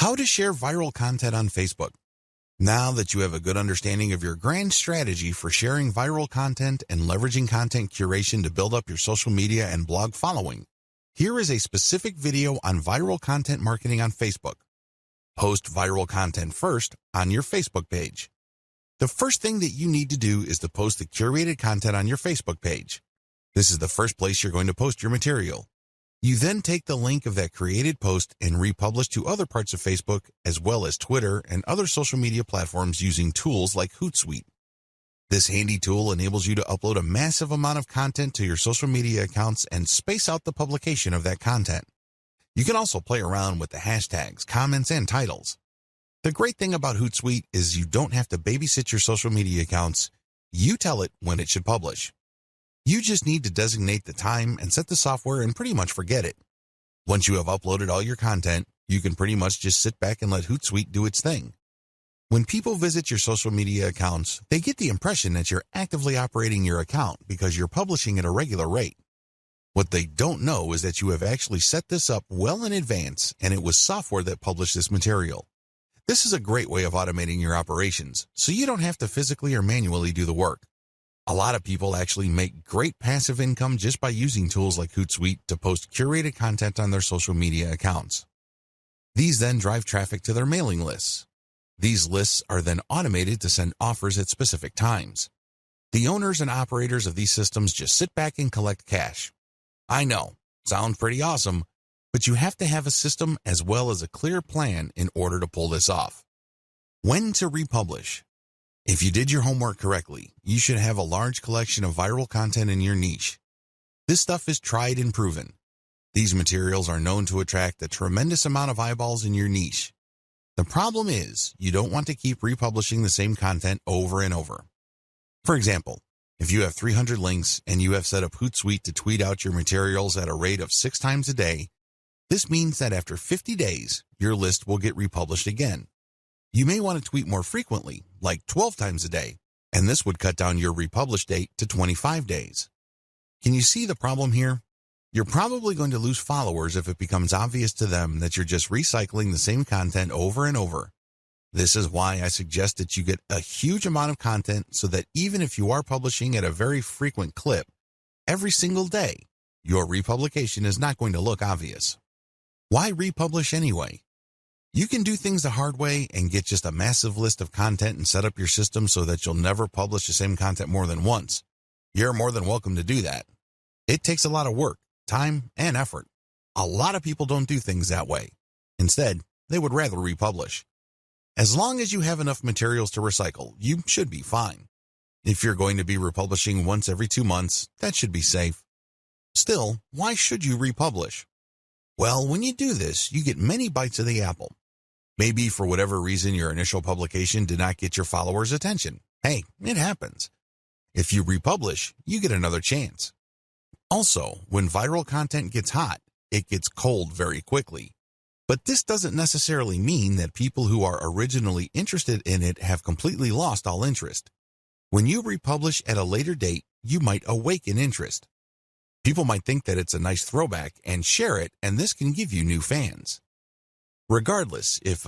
How to share viral content on Facebook. Now that you have a good understanding of your grand strategy for sharing viral content and leveraging content curation to build up your social media and blog following, here is a specific video on viral content marketing on Facebook. Post viral content first on your Facebook page. The first thing that you need to do is to post the curated content on your Facebook page. This is the first place you're going to post your material. You then take the link of that created post and republish to other parts of Facebook, as well as Twitter and other social media platforms using tools like Hootsuite. This handy tool enables you to upload a massive amount of content to your social media accounts and space out the publication of that content. You can also play around with the hashtags, comments, and titles. The great thing about Hootsuite is you don't have to babysit your social media accounts. You tell it when it should publish. You just need to designate the time and set the software and pretty much forget it. Once you have uploaded all your content, you can pretty much just sit back and let Hootsuite do its thing. When people visit your social media accounts, they get the impression that you're actively operating your account because you're publishing at a regular rate. What they don't know is that you have actually set this up well in advance, and it was software that published this material. This is a great way of automating your operations, so you don't have to physically or manually do the work. A lot of people actually make great passive income just by using tools like Hootsuite to post curated content on their social media accounts. These then drive traffic to their mailing lists. These lists are then automated to send offers at specific times. The owners and operators of these systems just sit back and collect cash. I know, sounds pretty awesome, but you have to have a system as well as a clear plan in order to pull this off. When to republish. If you did your homework correctly, you should have a large collection of viral content in your niche. This stuff is tried and proven. These materials are known to attract a tremendous amount of eyeballs in your niche. The problem is, you don't want to keep republishing the same content over and over. For example, if you have 300 links and you have set up Hootsuite to tweet out your materials at a rate of 6 times a day, this means that after 50 days, your list will get republished again. You may want to tweet more frequently, like 12 times a day, and this would cut down your republish date to 25 days. Can you see the problem here? You're probably going to lose followers if it becomes obvious to them that you're just recycling the same content over and over. This is why I suggest that you get a huge amount of content so that even if you are publishing at a very frequent clip, every single day, your republication is not going to look obvious. Why republish anyway? You can do things the hard way and get just a massive list of content and set up your system so that you'll never publish the same content more than once. You're more than welcome to do that. It takes a lot of work, time, and effort. A lot of people don't do things that way. Instead, they would rather republish. As long as you have enough materials to recycle, you should be fine. If you're going to be republishing once every 2 months, that should be safe. Still, why should you republish? Well, when you do this, you get many bites of the apple. Maybe for whatever reason your initial publication did not get your followers' attention. Hey, it happens. If you republish, you get another chance. Also, when viral content gets hot, it gets cold very quickly. But this doesn't necessarily mean that people who are originally interested in it have completely lost all interest. When you republish at a later date, you might awaken interest. People might think that it's a nice throwback and share it, and this can give you new fans. Regardless, if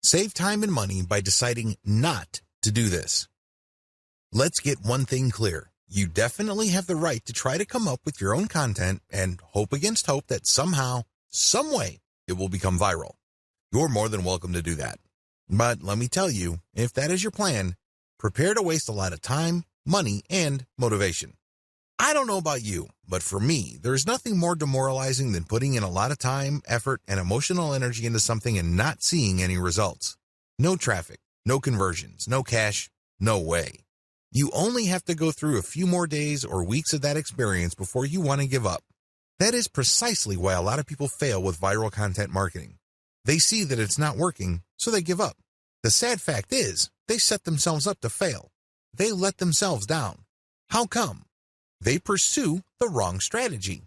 Save time and money by deciding not to do this. Let's get one thing clear. You definitely have the right to try to come up with your own content and hope against hope that somehow, some way, it will become viral. You're more than welcome to do that. But let me tell you, if that is your plan, prepare to waste a lot of time, money, and motivation. I don't know about you, but for me, there's nothing more demoralizing than putting in a lot of time, effort, and emotional energy into something and not seeing any results. No traffic, no conversions, no cash, no way. You only have to go through a few more days or weeks of that experience before you want to give up. That is precisely why a lot of people fail with viral content marketing. They see that it's not working, so they give up. The sad fact is, they set themselves up to fail. They let themselves down. How come? They pursue the wrong strategy.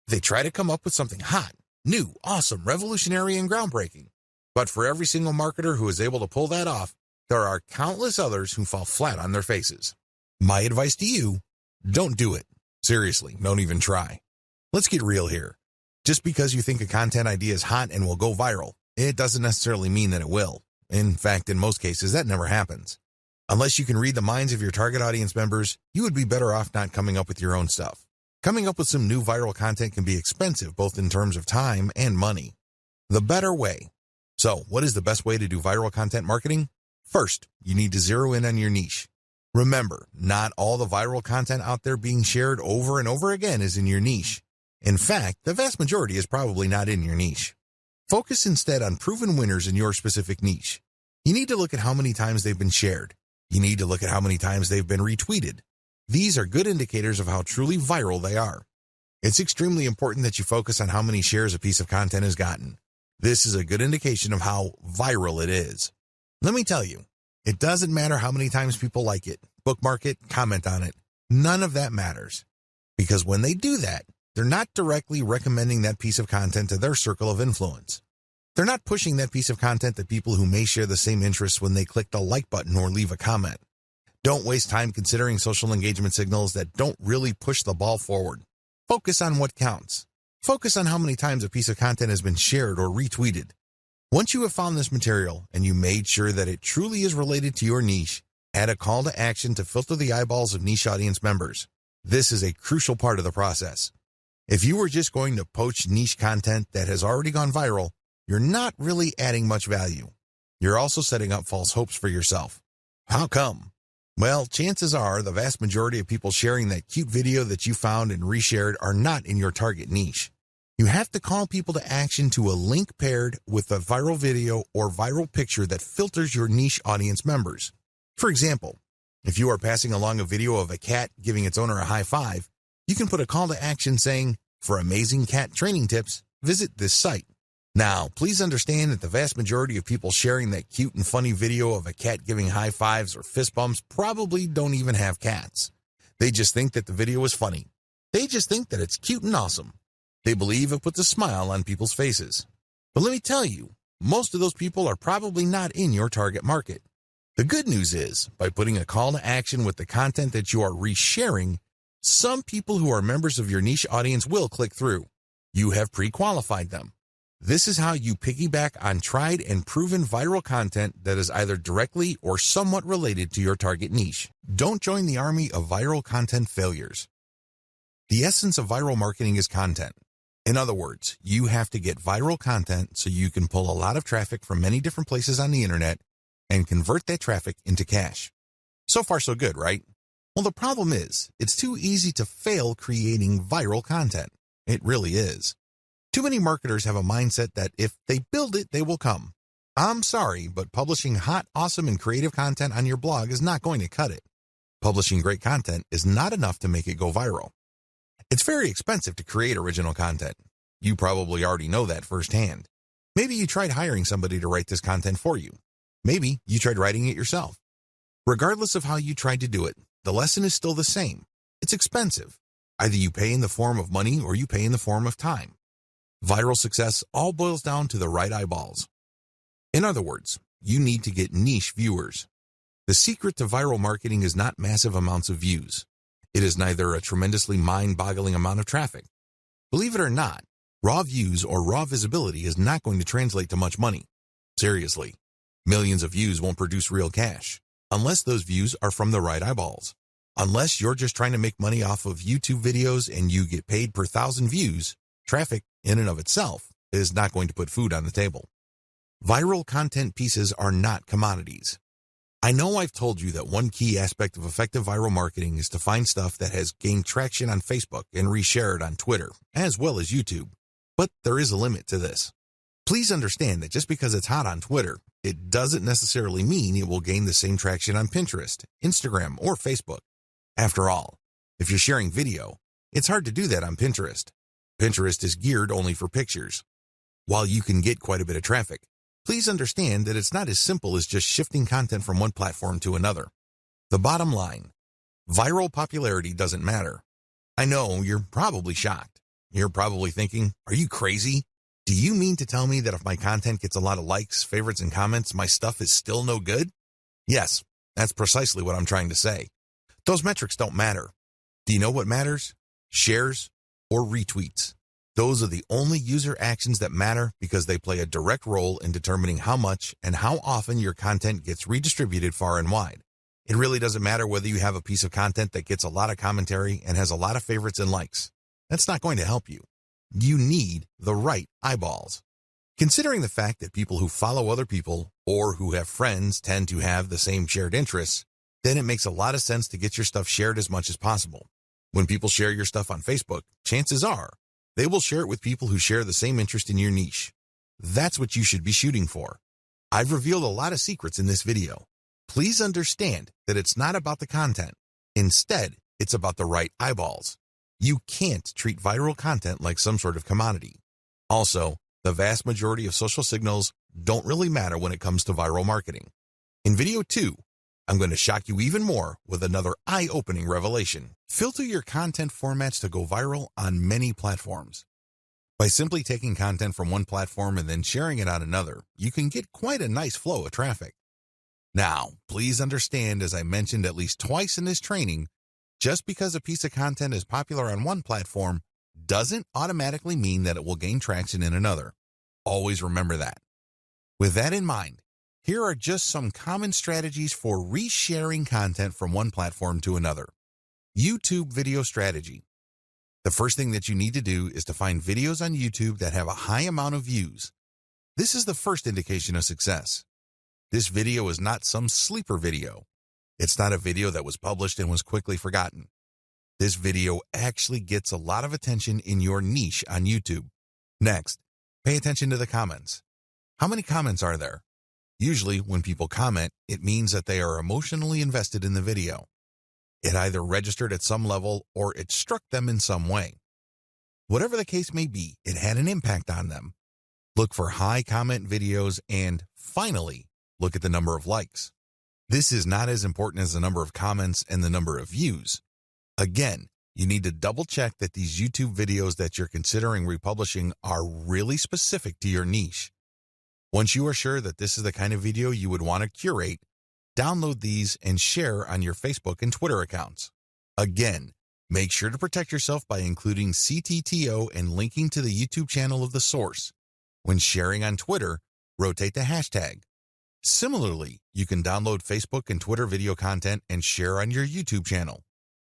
They try to come up with something hot, new, awesome, revolutionary, and groundbreaking. But for every single marketer who is able to pull that off, there are countless others who fall flat on their faces. My advice to you, don't do it. Seriously, don't even try. Let's get real here. Just because you think a content idea is hot and will go viral, it doesn't necessarily mean that it will. In fact, in most cases, that never happens. Unless you can read the minds of your target audience members, you would be better off not coming up with your own stuff. Coming up with some new viral content can be expensive, both in terms of time and money. The better way. So, what is the best way to do viral content marketing? First, you need to zero in on your niche. Remember, not all the viral content out there being shared over and over again is in your niche. In fact, the vast majority is probably not in your niche. Focus instead on proven winners in your specific niche. You need to look at how many times they've been shared. You need to look at how many times they've been retweeted. These are good indicators of how truly viral they are. It's extremely important that you focus on how many shares a piece of content has gotten. This is a good indication of how viral it is. Let me tell you, it doesn't matter how many times people like it, bookmark it, comment on it. None of that matters. Because when they do that, they're not directly recommending that piece of content to their circle of influence. They're not pushing that piece of content to people who may share the same interests when they click the like button or leave a comment. Don't waste time considering social engagement signals that don't really push the ball forward. Focus on what counts. Focus on how many times a piece of content has been shared or retweeted. Once you have found this material and you made sure that it truly is related to your niche, add a call to action to filter the eyeballs of niche audience members. This is a crucial part of the process. If you were just going to poach niche content that has already gone viral, you're not really adding much value. You're also setting up false hopes for yourself. How come? Well, chances are the vast majority of people sharing that cute video that you found and reshared are not in your target niche. You have to call people to action to a link paired with a viral video or viral picture that filters your niche audience members. For example, if you are passing along a video of a cat giving its owner a high five, you can put a call to action saying, "For amazing cat training tips, visit this site." Now, please understand that the vast majority of people sharing that cute and funny video of a cat giving high fives or fist bumps probably don't even have cats. They just think that the video is funny. They just think that it's cute and awesome. They believe it puts a smile on people's faces. But let me tell you, most of those people are probably not in your target market. The good news is, by putting a call to action with the content that you are resharing, some people who are members of your niche audience will click through. You have pre-qualified them. This is how you piggyback on tried and proven viral content that is either directly or somewhat related to your target niche. Don't join the army of viral content failures. The essence of viral marketing is content. In other words, you have to get viral content so you can pull a lot of traffic from many different places on the internet and convert that traffic into cash. So far, so good, right? Well, the problem is, it's too easy to fail creating viral content. It really is. Too many marketers have a mindset that if they build it, they will come. I'm sorry, but publishing hot, awesome, and creative content on your blog is not going to cut it. Publishing great content is not enough to make it go viral. It's very expensive to create original content. You probably already know that firsthand. Maybe you tried hiring somebody to write this content for you. Maybe you tried writing it yourself. Regardless of how you tried to do it, the lesson is still the same. It's expensive. Either you pay in the form of money or you pay in the form of time. Viral success all boils down to the right eyeballs. In other words, you need to get niche viewers. The secret to viral marketing is not massive amounts of views. It is neither a tremendously mind-boggling amount of traffic. Believe it or not, raw views or raw visibility is not going to translate to much money. Seriously. Millions of views won't produce real cash, unless those views are from the right eyeballs. Unless you're just trying to make money off of YouTube videos and you get paid per 1,000 views, traffic in and of itself is not going to put food on the table. Viral content pieces are not commodities. I know I've told you that one key aspect of effective viral marketing is to find stuff that has gained traction on Facebook and reshare it on Twitter, as well as YouTube. But there is a limit to this. Please understand that just because it's hot on Twitter, it doesn't necessarily mean it will gain the same traction on Pinterest, Instagram, or Facebook. After all, if you're sharing video, it's hard to do that on Pinterest. Pinterest is geared only for pictures. While you can get quite a bit of traffic, please understand that it's not as simple as just shifting content from one platform to another. The bottom line, viral popularity doesn't matter. I know you're probably shocked. You're probably thinking, are you crazy? Do you mean to tell me that if my content gets a lot of likes, favorites, and comments, my stuff is still no good? Yes, that's precisely what I'm trying to say. Those metrics don't matter. Do you know what matters? Shares or retweets. Those are the only user actions that matter because they play a direct role in determining how much and how often your content gets redistributed far and wide. It really doesn't matter whether you have a piece of content that gets a lot of commentary and has a lot of favorites and likes. That's not going to help you. You need the right eyeballs. Considering the fact that people who follow other people or who have friends tend to have the same shared interests, then it makes a lot of sense to get your stuff shared as much as possible. When people share your stuff on Facebook, chances are they will share it with people who share the same interest in your niche. That's what you should be shooting for. I've revealed a lot of secrets in this video. Please understand that it's not about the content. Instead, it's about the right eyeballs. You can't treat viral content like some sort of commodity. Also, the vast majority of social signals don't really matter when it comes to viral marketing. In video 2, I'm going to shock you even more with another eye-opening revelation. Filter your content formats to go viral on many platforms. By simply taking content from one platform and then sharing it on another, you can get quite a nice flow of traffic. Now, please understand, as I mentioned at least twice in this training, just because a piece of content is popular on one platform doesn't automatically mean that it will gain traction in another. Always remember that. With that in mind, here are just some common strategies for resharing content from one platform to another. YouTube video strategy. The first thing that you need to do is to find videos on YouTube that have a high amount of views. This is the first indication of success. This video is not some sleeper video. It's not a video that was published and was quickly forgotten. This video actually gets a lot of attention in your niche on YouTube. Next, pay attention to the comments. How many comments are there? Usually, when people comment, it means that they are emotionally invested in the video. It either registered at some level or it struck them in some way. Whatever the case may be, it had an impact on them. Look for high comment videos and, finally, look at the number of likes. This is not as important as the number of comments and the number of views. Again, you need to double check that these YouTube videos that you're considering republishing are really specific to your niche. Once you are sure that this is the kind of video you would want to curate, download these and share on your Facebook and Twitter accounts. Again, make sure to protect yourself by including CTTO and linking to the YouTube channel of the source. When sharing on Twitter, rotate the hashtag. Similarly, you can download Facebook and Twitter video content and share on your YouTube channel.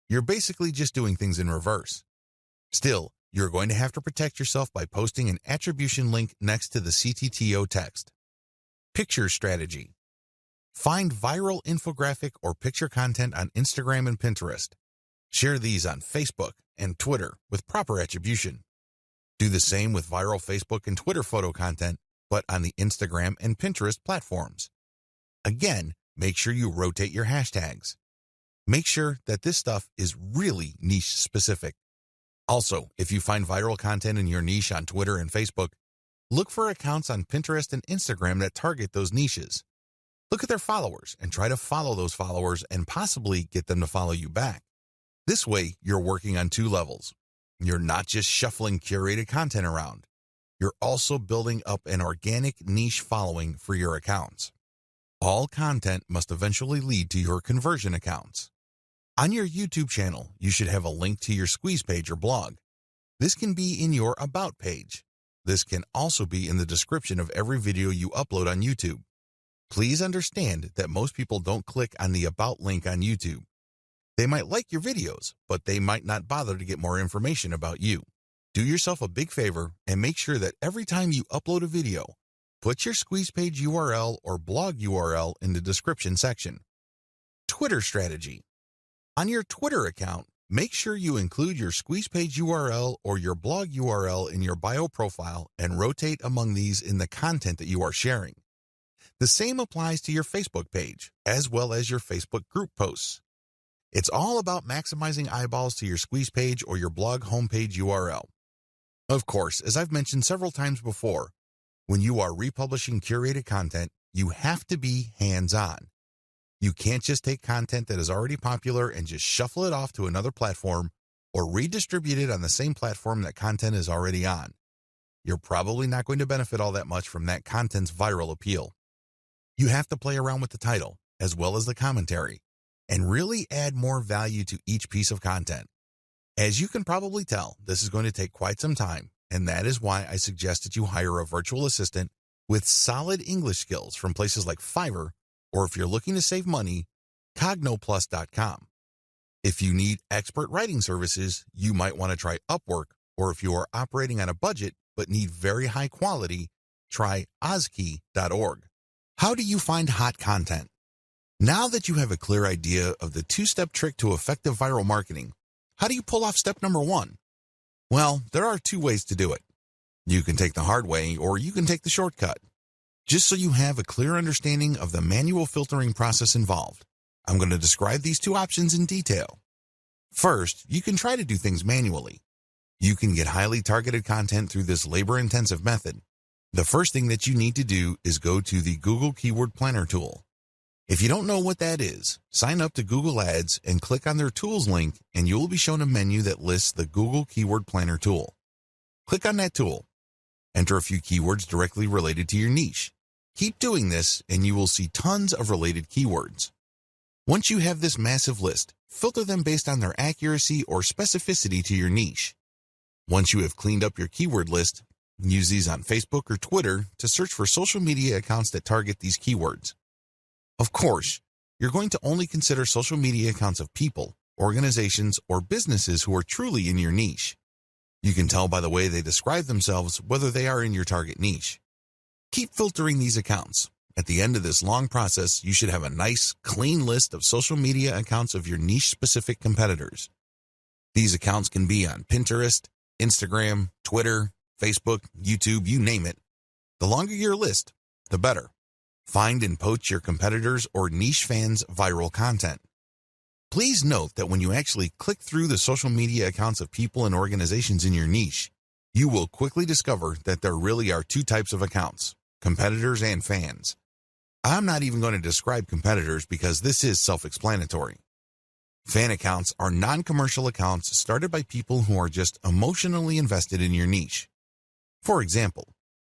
You're basically just doing things in reverse. Still, you're going to have to protect yourself by posting an attribution link next to the CTTO text. Picture strategy. Find viral infographic or picture content on Instagram and Pinterest. Share these on Facebook and Twitter with proper attribution. Do the same with viral Facebook and Twitter photo content, but on the Instagram and Pinterest platforms. Again, make sure you rotate your hashtags. Make sure that this stuff is really niche specific. Also, if you find viral content in your niche on Twitter and Facebook, look for accounts on Pinterest and Instagram that target those niches. Look at their followers and try to follow those followers and possibly get them to follow you back. This way, you're working on two levels. You're not just shuffling curated content around. You're also building up an organic niche following for your accounts. All content must eventually lead to your conversion accounts. On your YouTube channel, you should have a link to your squeeze page or blog. This can be in your About page. This can also be in the description of every video you upload on YouTube. Please understand that most people don't click on the About link on YouTube. They might like your videos, but they might not bother to get more information about you. Do yourself a big favor and make sure that every time you upload a video, put your squeeze page URL or blog URL in the description section. Twitter strategy. On your Twitter account, make sure you include your squeeze page URL or your blog URL in your bio profile and rotate among these in the content that you are sharing. The same applies to your Facebook page, as well as your Facebook group posts. It's all about maximizing eyeballs to your squeeze page or your blog homepage URL. Of course, as I've mentioned several times before, when you are republishing curated content, you have to be hands-on. You can't just take content that is already popular and just shuffle it off to another platform or redistribute it on the same platform that content is already on. You're probably not going to benefit all that much from that content's viral appeal. You have to play around with the title, as well as the commentary, and really add more value to each piece of content. As you can probably tell, this is going to take quite some time, and that is why I suggest that you hire a virtual assistant with solid English skills from places like Fiverr, or if you're looking to save money, Cognoplus.com. If you need expert writing services, you might want to try Upwork, or if you are operating on a budget but need very high quality, try Ozkey.org. How do you find hot content? Now that you have a clear idea of the two-step trick to effective viral marketing, how do you pull off step number 1? Well, there are 2 ways to do it. You can take the hard way, or you can take the shortcut. Just so you have a clear understanding of the manual filtering process involved, I'm going to describe these 2 options in detail. First, you can try to do things manually. You can get highly targeted content through this labor-intensive method. The first thing that you need to do is go to the Google Keyword Planner tool. If you don't know what that is, sign up to Google Ads and click on their Tools link, and you will be shown a menu that lists the Google Keyword Planner tool. Click on that tool. Enter a few keywords directly related to your niche. Keep doing this, and you will see tons of related keywords. Once you have this massive list, filter them based on their accuracy or specificity to your niche. Once you have cleaned up your keyword list, use these on Facebook or Twitter to search for social media accounts that target these keywords. Of course, you're going to only consider social media accounts of people, organizations, or businesses who are truly in your niche. You can tell by the way they describe themselves whether they are in your target niche. Keep filtering these accounts. At the end of this long process, you should have a nice, clean list of social media accounts of your niche-specific competitors. These accounts can be on Pinterest, Instagram, Twitter, Facebook, YouTube, you name it. The longer your list, the better. Find and poach your competitors' or niche fans' viral content. Please note that when you actually click through the social media accounts of people and organizations in your niche, you will quickly discover that there really are 2 types of accounts, competitors and fans. I'm not even going to describe competitors because this is self-explanatory. Fan accounts are non-commercial accounts started by people who are just emotionally invested in your niche. For example,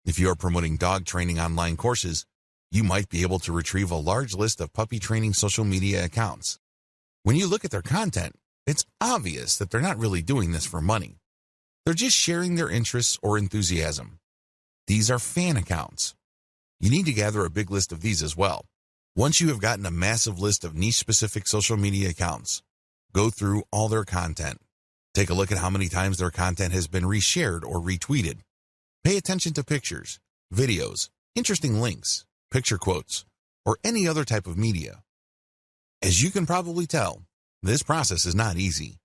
if you are promoting dog training online courses, you might be able to retrieve a large list of puppy training social media accounts. When you look at their content, it's obvious that they're not really doing this for money. They're just sharing their interests or enthusiasm. These are fan accounts. You need to gather a big list of these as well. Once you have gotten a massive list of niche-specific social media accounts, go through all their content. Take a look at how many times their content has been reshared or retweeted. Pay attention to pictures, videos, interesting links, picture quotes, or any other type of media. As you can probably tell, this process is not easy.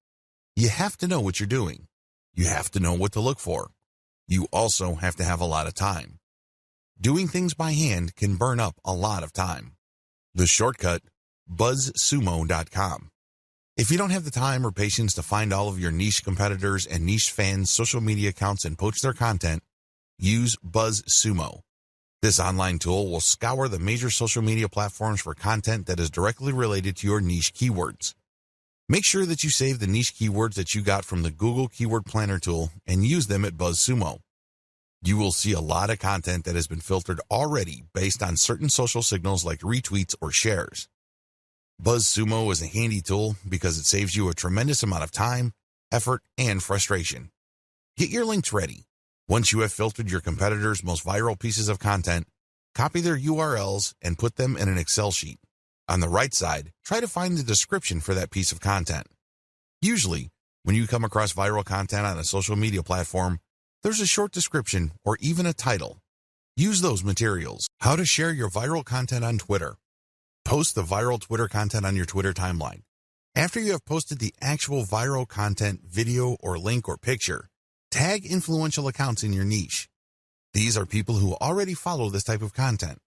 You have to know what you're doing. You have to know what to look for. You also have to have a lot of time. Doing things by hand can burn up a lot of time. The shortcut, BuzzSumo.com. If you don't have the time or patience to find all of your niche competitors and niche fans' social media accounts and poach their content, use BuzzSumo. This online tool will scour the major social media platforms for content that is directly related to your niche keywords. Make sure that you save the niche keywords that you got from the Google Keyword Planner tool and use them at BuzzSumo. You will see a lot of content that has been filtered already based on certain social signals like retweets or shares. BuzzSumo is a handy tool because it saves you a tremendous amount of time, effort, and frustration. Get your links ready. Once you have filtered your competitors' most viral pieces of content, Copy their URLs and put them in an Excel sheet. On the right side, try to find the description for that piece of content. Usually, when you come across viral content on a social media platform, there's a short description or even a title. Use those materials. How to share your viral content on Twitter. Post the viral Twitter content on your Twitter timeline. After you have posted the actual viral content, video or link or picture, tag influential accounts in your niche. These are people who already follow this type of content.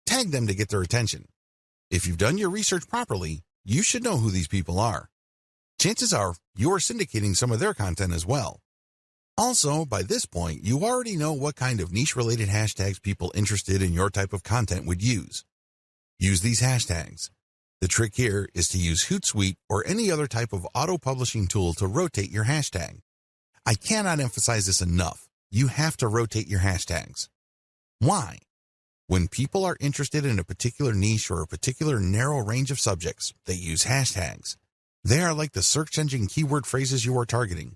Tag them to get their attention. If you've done your research properly, you should know who these people are. Chances are you are syndicating some of their content as well. Also, by this point, you already know what kind of niche-related hashtags people interested in your type of content would use. Use these hashtags. The trick here is to use Hootsuite or any other type of auto-publishing tool to rotate your hashtag. I cannot emphasize this enough. You have to rotate your hashtags. Why? When people are interested in a particular niche or a particular narrow range of subjects, they use hashtags. They are like the search engine keyword phrases you are targeting.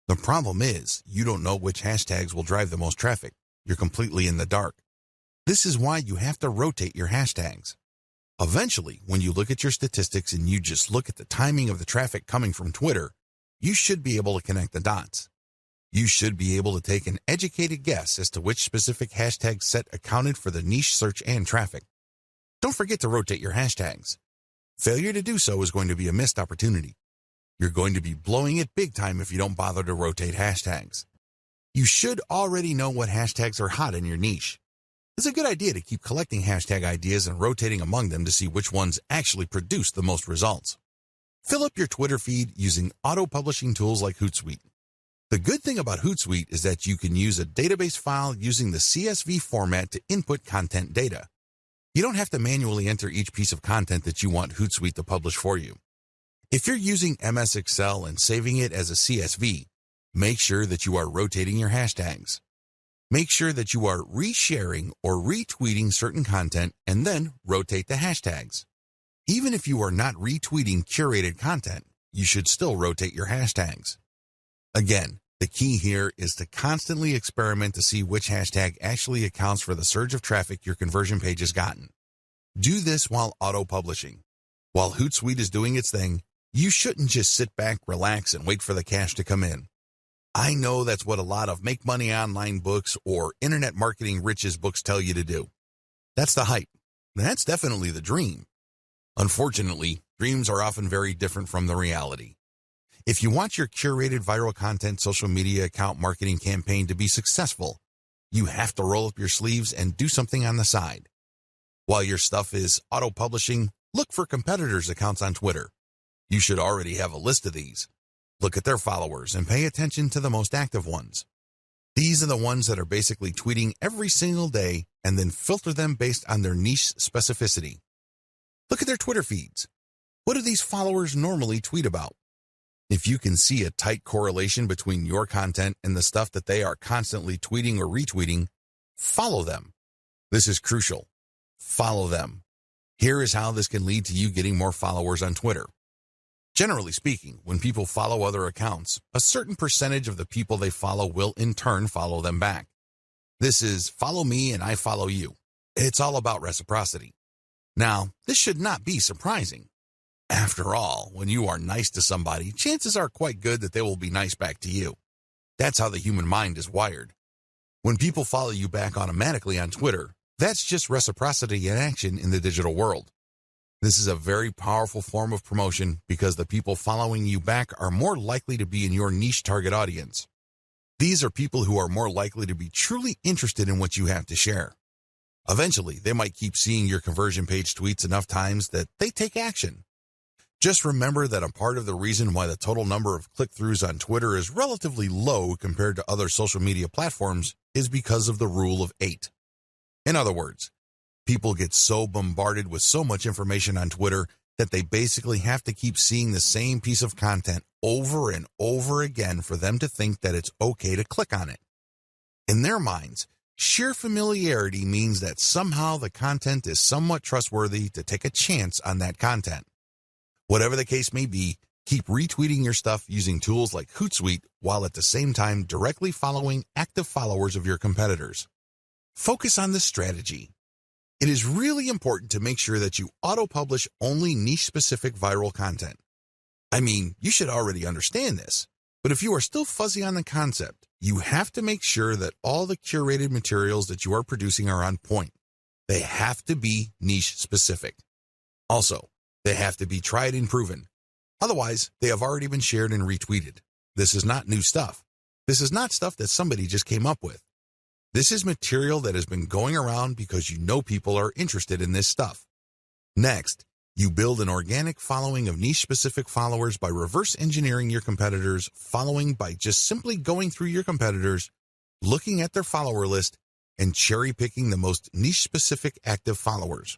The problem is, you don't know which hashtags will drive the most traffic. You're completely in the dark. This is why you have to rotate your hashtags. Eventually, when you look at your statistics and you just look at the timing of the traffic coming from Twitter, you should be able to connect the dots. You should be able to take an educated guess as to which specific hashtag set accounted for the niche search and traffic. Don't forget to rotate your hashtags. Failure to do so is going to be a missed opportunity. You're going to be blowing it big time if you don't bother to rotate hashtags. You should already know what hashtags are hot in your niche. It's a good idea to keep collecting hashtag ideas and rotating among them to see which ones actually produce the most results. Fill up your Twitter feed using auto-publishing tools like Hootsuite. The good thing about Hootsuite is that you can use a database file using the CSV format to input content data. You don't have to manually enter each piece of content that you want Hootsuite to publish for you. If you're using MS Excel and saving it as a CSV, make sure that you are rotating your hashtags. Make sure that you are resharing or retweeting certain content and then rotate the hashtags. Even if you are not retweeting curated content, you should still rotate your hashtags. Again, the key here is to constantly experiment to see which hashtag actually accounts for the surge of traffic your conversion page has gotten. Do this while auto-publishing. While Hootsuite is doing its thing, you shouldn't just sit back, relax, and wait for the cash to come in. I know that's what a lot of make money online books or internet marketing riches books tell you to do. That's the hype. That's definitely the dream. Unfortunately, dreams are often very different from the reality. If you want your curated viral content social media account marketing campaign to be successful, you have to roll up your sleeves and do something on the side. While your stuff is auto-publishing, look for competitors' accounts on Twitter. You should already have a list of these. Look at their followers and pay attention to the most active ones. These are the ones that are basically tweeting every single day and then filter them based on their niche specificity. Look at their Twitter feeds. What do these followers normally tweet about? If you can see a tight correlation between your content and the stuff that they are constantly tweeting or retweeting, follow them. This is crucial. Follow them. Here is how this can lead to you getting more followers on Twitter. Generally speaking, when people follow other accounts, a certain percentage of the people they follow will in turn follow them back. This is follow me and I follow you. It's all about reciprocity. Now, this should not be surprising. After all, when you are nice to somebody, chances are quite good that they will be nice back to you. That's how the human mind is wired. When people follow you back automatically on Twitter, that's just reciprocity in action in the digital world. This is a very powerful form of promotion because the people following you back are more likely to be in your niche target audience. These are people who are more likely to be truly interested in what you have to share. Eventually, they might keep seeing your conversion page tweets enough times that they take action. Just remember that a part of the reason why the total number of click-throughs on Twitter is relatively low compared to other social media platforms is because of the rule of 8. In other words, people get so bombarded with so much information on Twitter that they basically have to keep seeing the same piece of content over and over again for them to think that it's okay to click on it. In their minds, sheer familiarity means that somehow the content is somewhat trustworthy to take a chance on that content. Whatever the case may be, keep retweeting your stuff using tools like Hootsuite while at the same time directly following active followers of your competitors. Focus on this strategy. It is really important to make sure that you auto-publish only niche-specific viral content. I mean, you should already understand this, but if you are still fuzzy on the concept, you have to make sure that all the curated materials that you are producing are on point. They have to be niche-specific. Also, they have to be tried and proven. Otherwise, they have already been shared and retweeted. This is not new stuff. This is not stuff that somebody just came up with. This is material that has been going around because you know people are interested in this stuff. Next, you build an organic following of niche-specific followers by reverse engineering your competitors' following by just simply going through your competitors, looking at their follower list, and cherry-picking the most niche-specific active followers.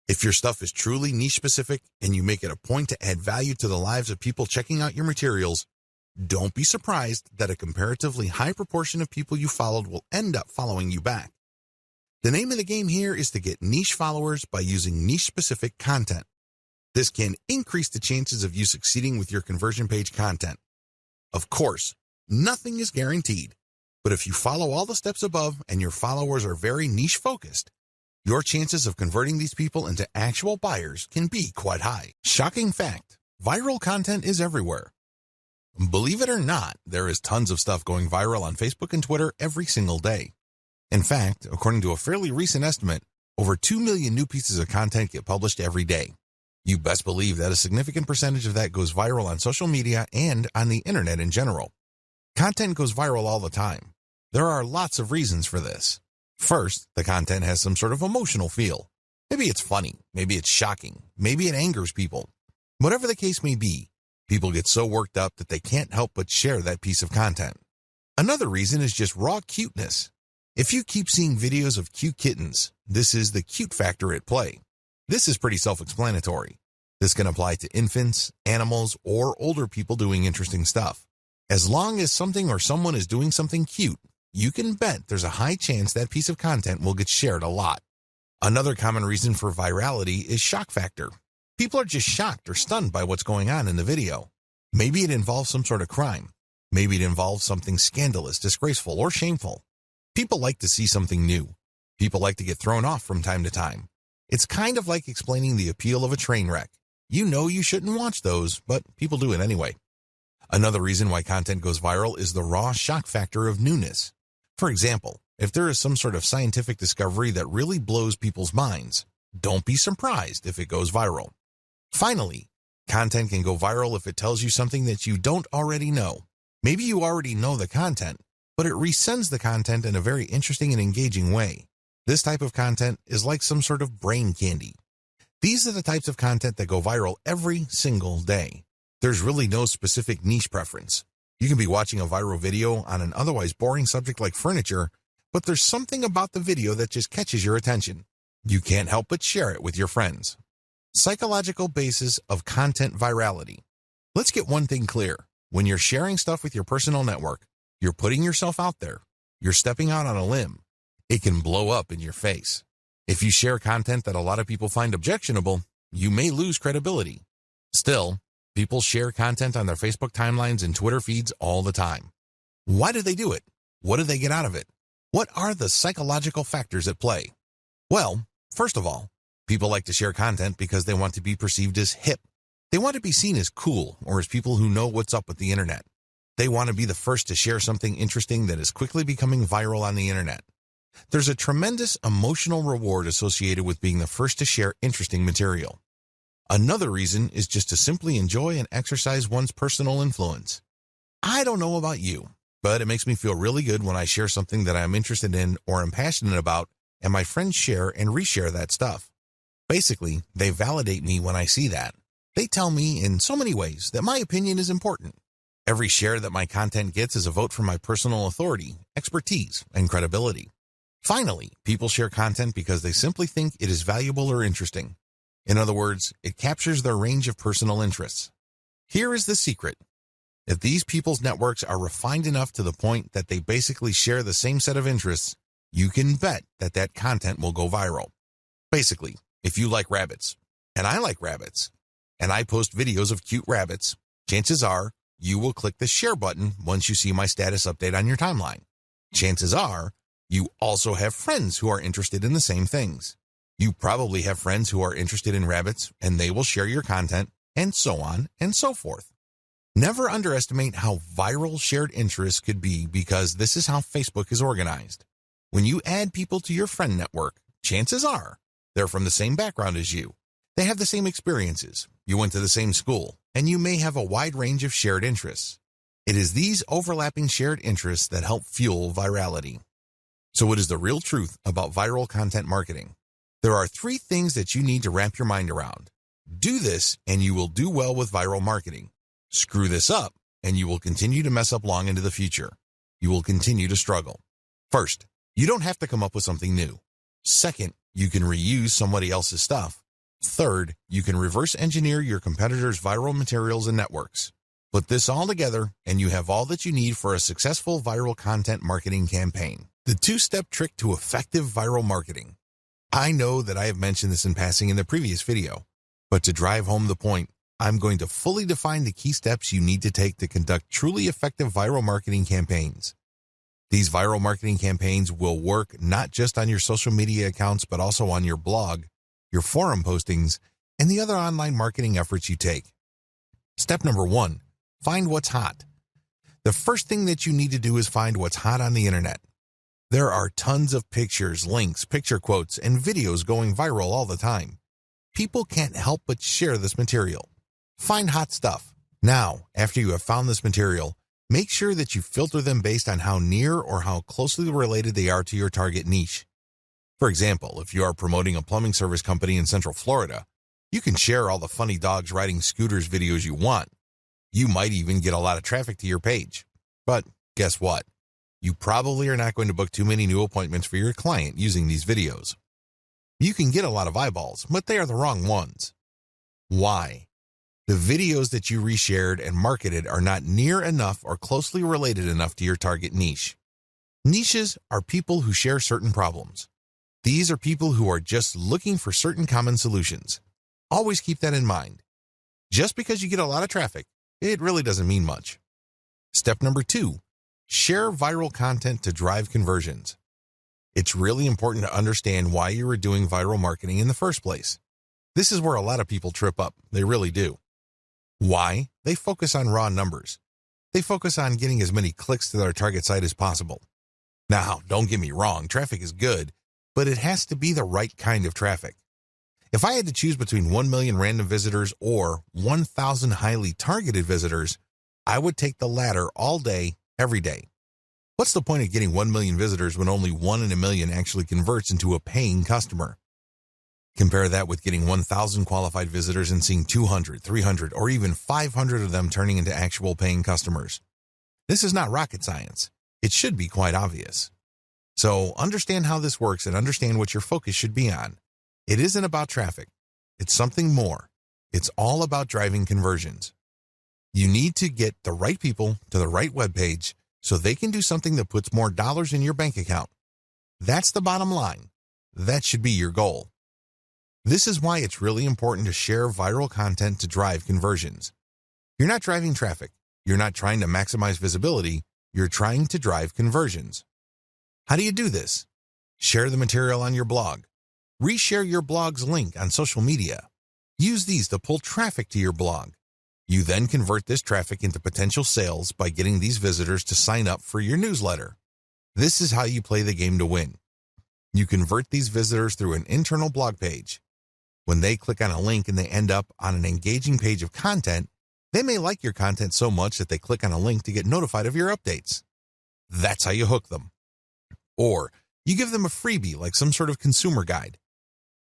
If your stuff is truly niche-specific and you make it a point to add value to the lives of people checking out your materials, don't be surprised that a comparatively high proportion of people you followed will end up following you back. The name of the game here is to get niche followers by using niche-specific content. This can increase the chances of you succeeding with your conversion page content. Of course, nothing is guaranteed, but if you follow all the steps above and your followers are very niche-focused, your chances of converting these people into actual buyers can be quite high. Shocking fact, viral content is everywhere. Believe it or not, there is tons of stuff going viral on Facebook and Twitter every single day. In fact, according to a fairly recent estimate, over 2 million new pieces of content get published every day. You best believe that a significant percentage of that goes viral on social media and on the internet in general. Content goes viral all the time. There are lots of reasons for this. First, the content has some sort of emotional feel. Maybe it's funny, maybe it's shocking, maybe it angers people. Whatever the case may be, people get so worked up that they can't help but share that piece of content. Another reason is just raw cuteness. If you keep seeing videos of cute kittens, this is the cute factor at play. This is pretty self-explanatory. This can apply to infants, animals, or older people doing interesting stuff. As long as something or someone is doing something cute, you can bet there's a high chance that piece of content will get shared a lot. Another common reason for virality is shock factor. People are just shocked or stunned by what's going on in the video. Maybe it involves some sort of crime. Maybe it involves something scandalous, disgraceful, or shameful. People like to see something new. People like to get thrown off from time to time. It's kind of like explaining the appeal of a train wreck. You know you shouldn't watch those, but people do it anyway. Another reason why content goes viral is the raw shock factor of newness. For example, if there is some sort of scientific discovery that really blows people's minds, don't be surprised if it goes viral. Finally, content can go viral if it tells you something that you don't already know. Maybe you already know the content, but it resends the content in a very interesting and engaging way. This type of content is like some sort of brain candy. These are the types of content that go viral every single day. There's really no specific niche preference. You can be watching a viral video on an otherwise boring subject like furniture, but there's something about the video that just catches your attention. You can't help but share it with your friends. Psychological basis of content virality. Let's get one thing clear. When you're sharing stuff with your personal network, you're putting yourself out there. You're stepping out on a limb. It can blow up in your face. If you share content that a lot of people find objectionable, you may lose credibility. Still, people share content on their Facebook timelines and Twitter feeds all the time. Why do they do it? What do they get out of it? What are the psychological factors at play? Well, first of all, people like to share content because they want to be perceived as hip. They want to be seen as cool or as people who know what's up with the internet. They want to be the first to share something interesting that is quickly becoming viral on the internet. There's a tremendous emotional reward associated with being the first to share interesting material. Another reason is just to simply enjoy and exercise one's personal influence. I don't know about you, but it makes me feel really good when I share something that I'm interested in or am passionate about, and my friends share and reshare that stuff. Basically, they validate me when I see that. They tell me in so many ways that my opinion is important. Every share that my content gets is a vote for my personal authority, expertise, and credibility. Finally, people share content because they simply think it is valuable or interesting. In other words, it captures their range of personal interests. Here is the secret. If these people's networks are refined enough to the point that they basically share the same set of interests, you can bet that that content will go viral. Basically, if you like rabbits, and I like rabbits, and I post videos of cute rabbits, chances are you will click the share button once you see my status update on your timeline. Chances are you also have friends who are interested in the same things. You probably have friends who are interested in rabbits, and they will share your content, and so on and so forth. Never underestimate how viral shared interests could be, because this is how Facebook is organized. When you add people to your friend network, chances are they're from the same background as you. They have the same experiences, you went to the same school, and you may have a wide range of shared interests. It is these overlapping shared interests that help fuel virality. So what is the real truth about viral content marketing? There are 3 things that you need to wrap your mind around. Do this and you will do well with viral marketing. Screw this up and you will continue to mess up long into the future. You will continue to struggle. First, you don't have to come up with something new. Second, you can reuse somebody else's stuff. Third, you can reverse engineer your competitors' viral materials and networks. Put this all together and you have all that you need for a successful viral content marketing campaign. The 2-step trick to effective viral marketing. I know that I have mentioned this in passing in the previous video, but to drive home the point, I'm going to fully define the key steps you need to take to conduct truly effective viral marketing campaigns. These viral marketing campaigns will work not just on your social media accounts, but also on your blog, your forum postings, and the other online marketing efforts you take. Step number 1, find what's hot. The first thing that you need to do is find what's hot on the internet. There are tons of pictures, links, picture quotes, and videos going viral all the time. People can't help but share this material. Find hot stuff. Now, after you have found this material, make sure that you filter them based on how near or how closely related they are to your target niche. For example, if you are promoting a plumbing service company in Central Florida, you can share all the funny dogs riding scooters videos you want. You might even get a lot of traffic to your page. But guess what? You probably are not going to book too many new appointments for your client using these videos. You can get a lot of eyeballs, but they are the wrong ones. Why? The videos that you reshared and marketed are not near enough or closely related enough to your target niche. Niches are people who share certain problems. These are people who are just looking for certain common solutions. Always keep that in mind. Just because you get a lot of traffic, it really doesn't mean much. Step number 2. Share viral content to drive conversions. It's really important to understand why you are doing viral marketing in the first place. This is where a lot of people trip up. They really do. Why? They focus on raw numbers. They focus on getting as many clicks to their target site as possible. Now, don't get me wrong, traffic is good, but it has to be the right kind of traffic. If I had to choose between 1 million random visitors or 1,000 highly targeted visitors, I would take the latter all day, every day. What's the point of getting 1 million visitors when only 1 in a million actually converts into a paying customer? Compare that with getting 1,000 qualified visitors and seeing 200, 300, or even 500 of them turning into actual paying customers. This is not rocket science. It should be quite obvious. So understand how this works and understand what your focus should be on. It isn't about traffic. It's something more. It's all about driving conversions. You need to get the right people to the right webpage so they can do something that puts more dollars in your bank account. That's the bottom line. That should be your goal. This is why it's really important to share viral content to drive conversions. You're not driving traffic. You're not trying to maximize visibility. You're trying to drive conversions. How do you do this? Share the material on your blog. Reshare your blog's link on social media. Use these to pull traffic to your blog. You then convert this traffic into potential sales by getting these visitors to sign up for your newsletter. This is how you play the game to win. You convert these visitors through an internal blog page. When they click on a link and they end up on an engaging page of content, they may like your content so much that they click on a link to get notified of your updates. That's how you hook them. Or you give them a freebie like some sort of consumer guide.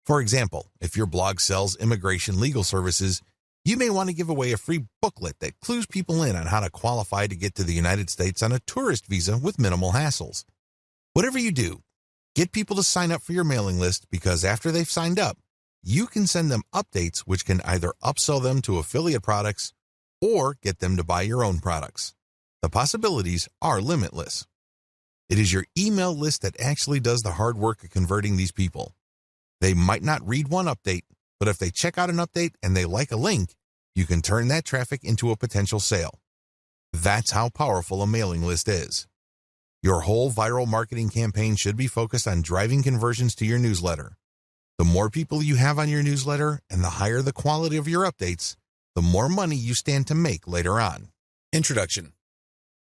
For example, if your blog sells immigration legal services, you may want to give away a free booklet that clues people in on how to qualify to get to the United States on a tourist visa with minimal hassles. Whatever you do, get people to sign up for your mailing list, because after they've signed up, you can send them updates which can either upsell them to affiliate products or get them to buy your own products. The possibilities are limitless. It is your email list that actually does the hard work of converting these people. They might not read one update, but if they check out an update and they like a link, you can turn that traffic into a potential sale. That's how powerful a mailing list is. Your whole viral marketing campaign should be focused on driving conversions to your newsletter. The more people you have on your newsletter and the higher the quality of your updates, the more money you stand to make later on. Introduction.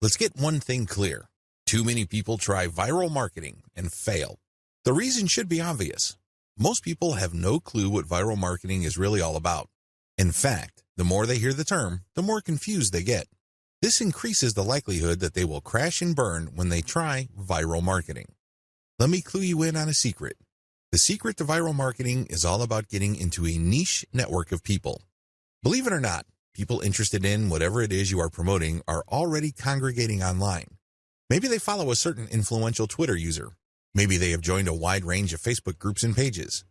Let's get one thing clear. Too many people try viral marketing and fail. The reason should be obvious. Most people have no clue what viral marketing is really all about. In fact, the more they hear the term, the more confused they get. This increases the likelihood that they will crash and burn when they try viral marketing. Let me clue you in on a secret. The secret to viral marketing is all about getting into a niche network of people. Believe it or not, people interested in whatever it is you are promoting are already congregating online. Maybe they follow a certain influential Twitter user. Maybe they have joined a wide range of Facebook groups and pages.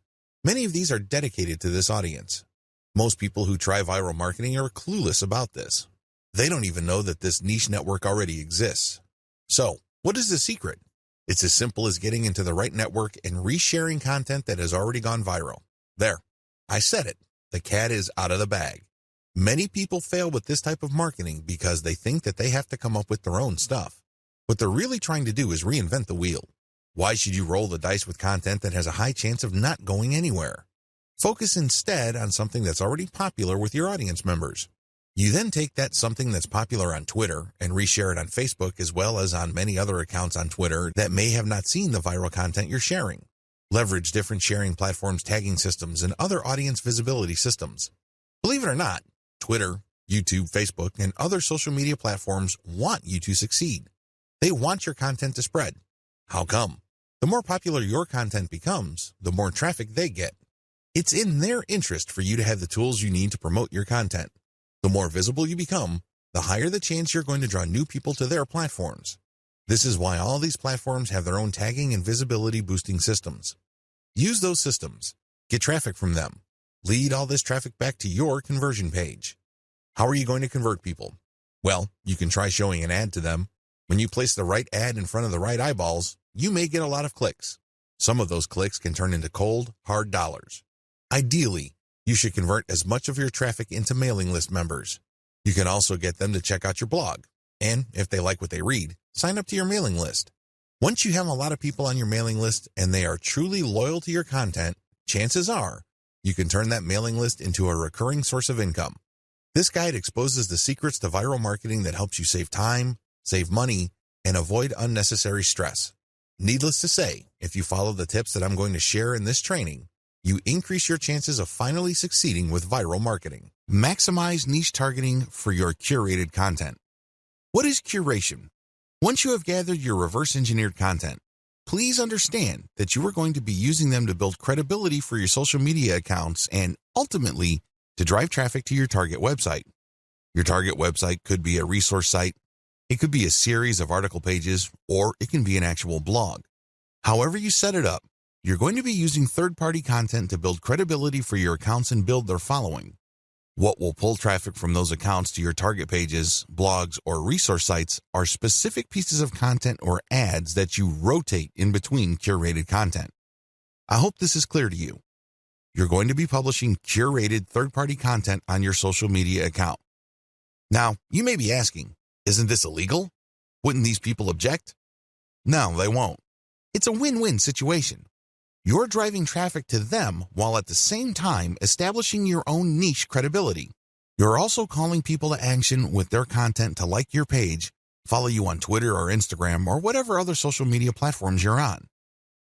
Many of these are dedicated to this audience. Most people who try viral marketing are clueless about this. They don't even know that this niche network already exists. So, what is the secret? It's as simple as getting into the right network and resharing content that has already gone viral. There, I said it. The cat is out of the bag. Many people fail with this type of marketing because they think that they have to come up with their own stuff. What they're really trying to do is reinvent the wheel. Why should you roll the dice with content that has a high chance of not going anywhere? Focus instead on something that's already popular with your audience members. You then take that something that's popular on Twitter and reshare it on Facebook as well as on many other accounts on Twitter that may have not seen the viral content you're sharing. Leverage different sharing platforms, tagging systems, and other audience visibility systems. Believe it or not, Twitter, YouTube, Facebook, and other social media platforms want you to succeed. They want your content to spread. How come? The more popular your content becomes, the more traffic they get. It's in their interest for you to have the tools you need to promote your content. The more visible you become, the higher the chance you're going to draw new people to their platforms. This is why all these platforms have their own tagging and visibility boosting systems. Use those systems. Get traffic from them. Lead all this traffic back to your conversion page. How are you going to convert people? Well, you can try showing an ad to them. When you place the right ad in front of the right eyeballs, you may get a lot of clicks. Some of those clicks can turn into cold, hard dollars. Ideally, you should convert as much of your traffic into mailing list members. You can also get them to check out your blog. And if they like what they read, sign up to your mailing list. Once you have a lot of people on your mailing list and they are truly loyal to your content, chances are you can turn that mailing list into a recurring source of income. This guide exposes the secrets to viral marketing that helps you save time, save money, and avoid unnecessary stress. Needless to say, if you follow the tips that I'm going to share in this training, you increase your chances of finally succeeding with viral marketing. Maximize niche targeting for your curated content. What is curation? Once you have gathered your reverse-engineered content, please understand that you are going to be using them to build credibility for your social media accounts and, ultimately, to drive traffic to your target website. Your target website could be a resource site, it could be a series of article pages, or it can be an actual blog. However you set it up, you're going to be using third-party content to build credibility for your accounts and build their following. What will pull traffic from those accounts to your target pages, blogs, or resource sites are specific pieces of content or ads that you rotate in between curated content. I hope this is clear to you. You're going to be publishing curated third-party content on your social media account. Now, you may be asking, isn't this illegal? Wouldn't these people object? No, they won't. It's a win-win situation. You're driving traffic to them while at the same time establishing your own niche credibility. You're also calling people to action with their content to like your page, follow you on Twitter or Instagram or whatever other social media platforms you're on.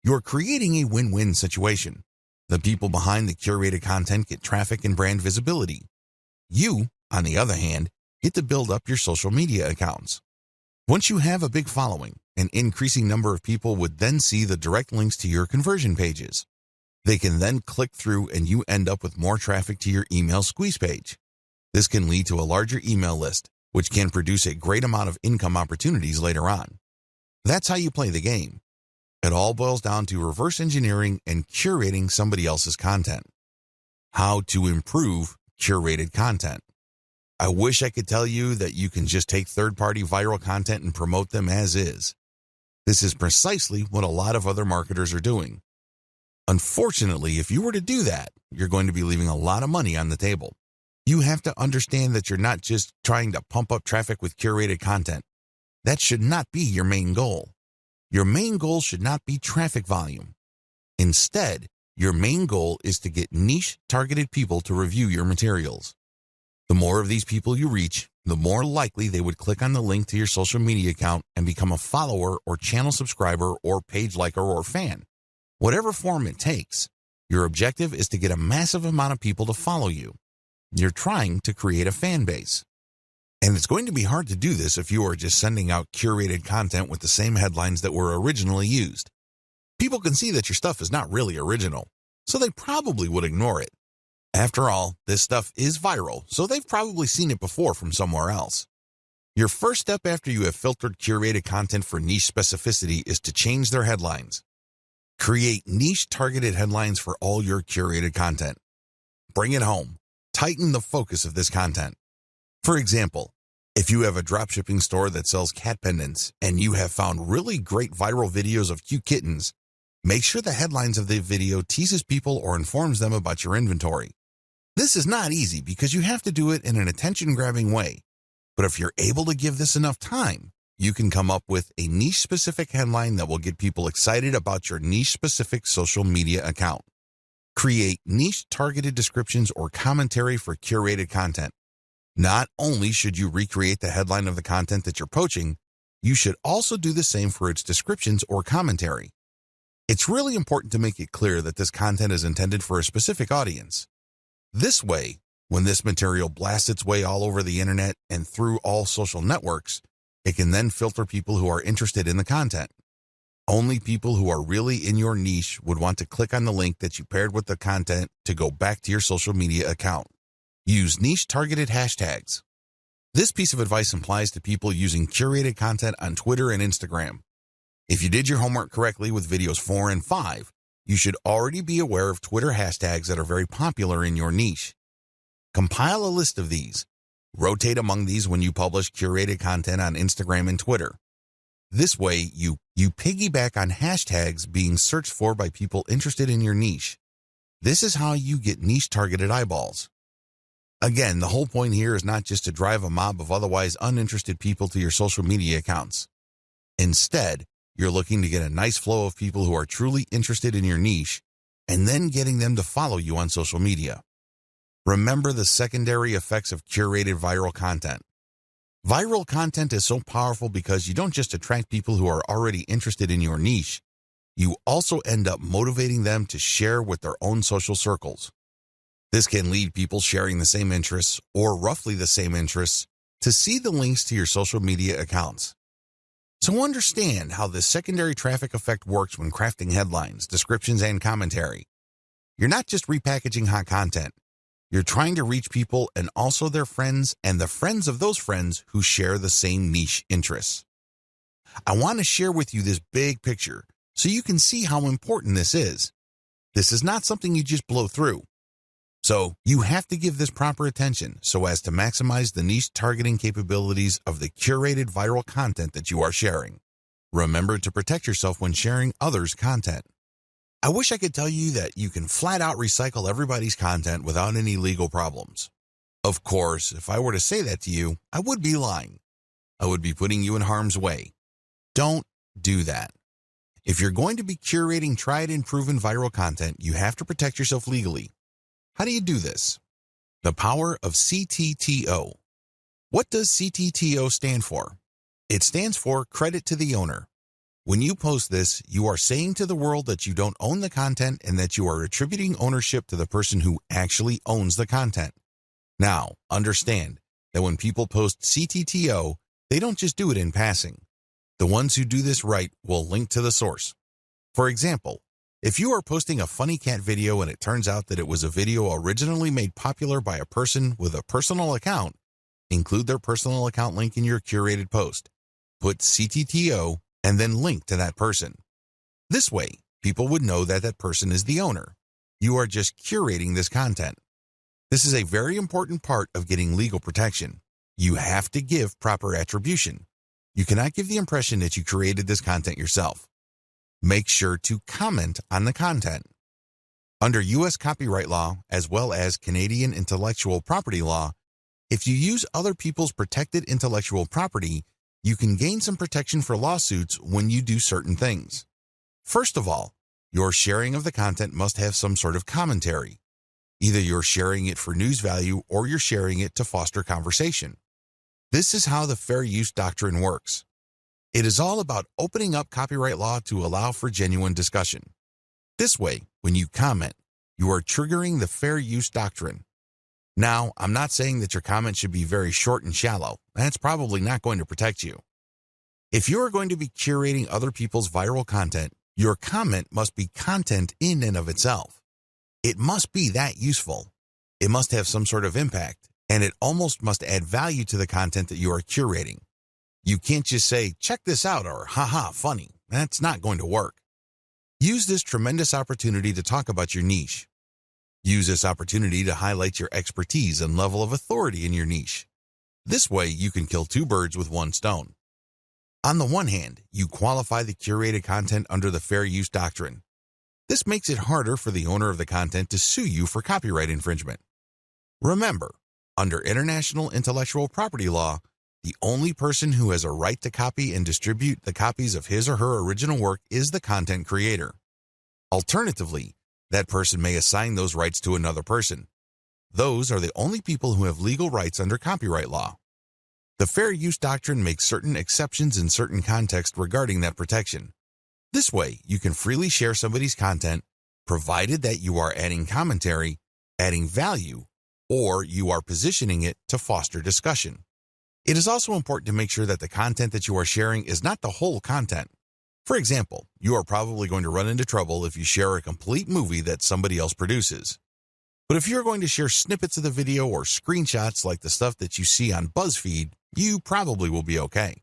You're creating a win-win situation. The people behind the curated content get traffic and brand visibility. You, on the other hand, get to build up your social media accounts. Once you have a big following, an increasing number of people would then see the direct links to your conversion pages. They can then click through and you end up with more traffic to your email squeeze page. This can lead to a larger email list, which can produce a great amount of income opportunities later on. That's how you play the game. It all boils down to reverse engineering and curating somebody else's content. How to improve curated content. I wish I could tell you that you can just take third-party viral content and promote them as is. This is precisely what a lot of other marketers are doing. Unfortunately, if you were to do that, you're going to be leaving a lot of money on the table. You have to understand that you're not just trying to pump up traffic with curated content. That should not be your main goal. Your main goal should not be traffic volume. Instead, Your main goal is to get niche-targeted people to review your materials. The more of these people you reach, the more likely they would click on the link to your social media account and become a follower or channel subscriber or page liker or fan. Whatever form it takes, your objective is to get a massive amount of people to follow you. You're trying to create a fan base. And it's going to be hard to do this if you are just sending out curated content with the same headlines that were originally used. People can see that your stuff is not really original, so they probably would ignore it. After all, this stuff is viral, so they've probably seen it before from somewhere else. Your first step after you have filtered curated content for niche specificity is to change their headlines. Create niche-targeted headlines for all your curated content. Bring it home. Tighten the focus of this content. For example, if you have a dropshipping store that sells cat pendants and you have found really great viral videos of cute kittens, make sure the headlines of the video teases people or informs them about your inventory. This is not easy because you have to do it in an attention-grabbing way. But if you're able to give this enough time, you can come up with a niche-specific headline that will get people excited about your niche-specific social media account. Create niche-targeted descriptions or commentary for curated content. Not only should you recreate the headline of the content that you're poaching, you should also do the same for its descriptions or commentary. It's really important to make it clear that this content is intended for a specific audience. This way, when this material blasts its way all over the internet and through all social networks, it can then filter people who are interested in the content. Only people who are really in your niche would want to click on the link that you paired with the content to go back to your social media account. Use niche-targeted hashtags. This piece of advice applies to people using curated content on Twitter and Instagram. If you did your homework correctly with videos 4 and 5, you should already be aware of Twitter hashtags that are very popular in your niche. Compile a list of these. Rotate among these when you publish curated content on Instagram and Twitter. This way, you piggyback on hashtags being searched for by people interested in your niche. This is how you get niche-targeted eyeballs. Again, the whole point here is not just to drive a mob of otherwise uninterested people to your social media accounts. Instead, you're looking to get a nice flow of people who are truly interested in your niche and then getting them to follow you on social media. Remember the secondary effects of curated viral content. Viral content is so powerful because you don't just attract people who are already interested in your niche, you also end up motivating them to share with their own social circles. This can lead people sharing the same interests or roughly the same interests to see the links to your social media accounts. So understand how this secondary traffic effect works when crafting headlines, descriptions, and commentary. You're not just repackaging hot content. You're trying to reach people and also their friends and the friends of those friends who share the same niche interests. I want to share with you this big picture so you can see how important this is. This is not something you just blow through. So you have to give this proper attention so as to maximize the niche targeting capabilities of the curated viral content that you are sharing. Remember to protect yourself when sharing others' content. I wish I could tell you that you can flat out recycle everybody's content without any legal problems. Of course, if I were to say that to you, I would be lying. I would be putting you in harm's way. Don't do that. If you're going to be curating tried and proven viral content, you have to protect yourself legally. How do you do this? The power of CTTO. What does CTTO stand for? It stands for credit to the owner. When you post this, you are saying to the world that you don't own the content and that you are attributing ownership to the person who actually owns the content. Now, understand that when people post CTTO, they don't just do it in passing. The ones who do this right will link to the source. For example, if you are posting a funny cat video and it turns out that it was a video originally made popular by a person with a personal account, include their personal account link in your curated post. Put CTTO and then link to that person. This way, people would know that that person is the owner. You are just curating this content. This is a very important part of getting legal protection. You have to give proper attribution. You cannot give the impression that you created this content yourself. Make sure to comment on the content. Under U.S. copyright law, as well as Canadian intellectual property law, if you use other people's protected intellectual property, you can gain some protection for lawsuits when you do certain things. First of all, Your sharing of the content must have some sort of commentary. Either you're sharing it for news value or you're sharing it to foster conversation. This is how the fair use doctrine works. It is all about opening up copyright law to allow for genuine discussion. This way, when you comment, you are triggering the fair use doctrine. Now, I'm not saying that your comment should be very short and shallow. That's probably not going to protect you. If you are going to be curating other people's viral content, your comment must be content in and of itself. It must be that useful. It must have some sort of impact, and it almost must add value to the content that you are curating. You can't just say, check this out, or haha, funny. That's not going to work. Use this tremendous opportunity to talk about your niche. Use this opportunity to highlight your expertise and level of authority in your niche. This way, you can kill two birds with one stone. On the one hand, you qualify the curated content under the fair use doctrine. This makes it harder for the owner of the content to sue you for copyright infringement. Remember, under international intellectual property law, the only person who has a right to copy and distribute the copies of his or her original work is the content creator. Alternatively, that person may assign those rights to another person. Those are the only people who have legal rights under copyright law. The fair use doctrine makes certain exceptions in certain contexts regarding that protection. This way, you can freely share somebody's content, provided that you are adding commentary, adding value, or you are positioning it to foster discussion. It is also important to make sure that the content that you are sharing is not the whole content. For example, you are probably going to run into trouble if you share a complete movie that somebody else produces. But if you're going to share snippets of the video or screenshots like the stuff that you see on BuzzFeed, you probably will be okay.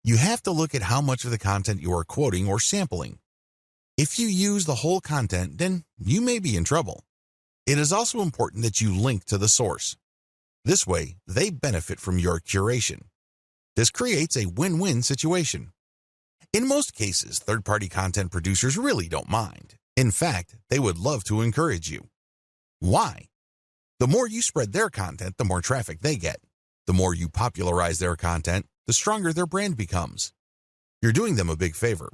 You have to look at how much of the content you are quoting or sampling. If you use the whole content, then you may be in trouble. It is also important that you link to the source. This way, they benefit from your curation. This creates a win-win situation. In most cases, third-party content producers really don't mind. In fact, they would love to encourage you. Why? The more you spread their content, the more traffic they get. The more you popularize their content, the stronger their brand becomes. You're doing them a big favor.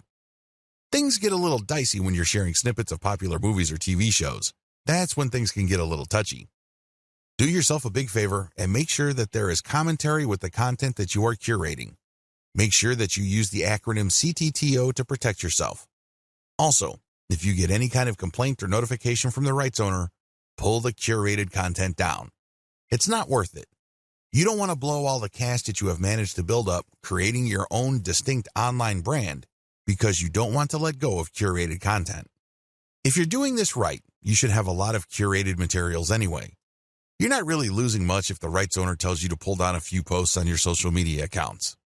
Things get a little dicey when you're sharing snippets of popular movies or TV shows. That's when things can get a little touchy. Do yourself a big favor and make sure that there is commentary with the content that you are curating. Make sure that you use the acronym CTTO to protect yourself. Also, if you get any kind of complaint or notification from the rights owner, pull the curated content down. It's not worth it. You don't want to blow all the cash that you have managed to build up creating your own distinct online brand because you don't want to let go of curated content. If you're doing this right, you should have a lot of curated materials anyway. You're not really losing much if the rights owner tells you to pull down a few posts on your social media accounts.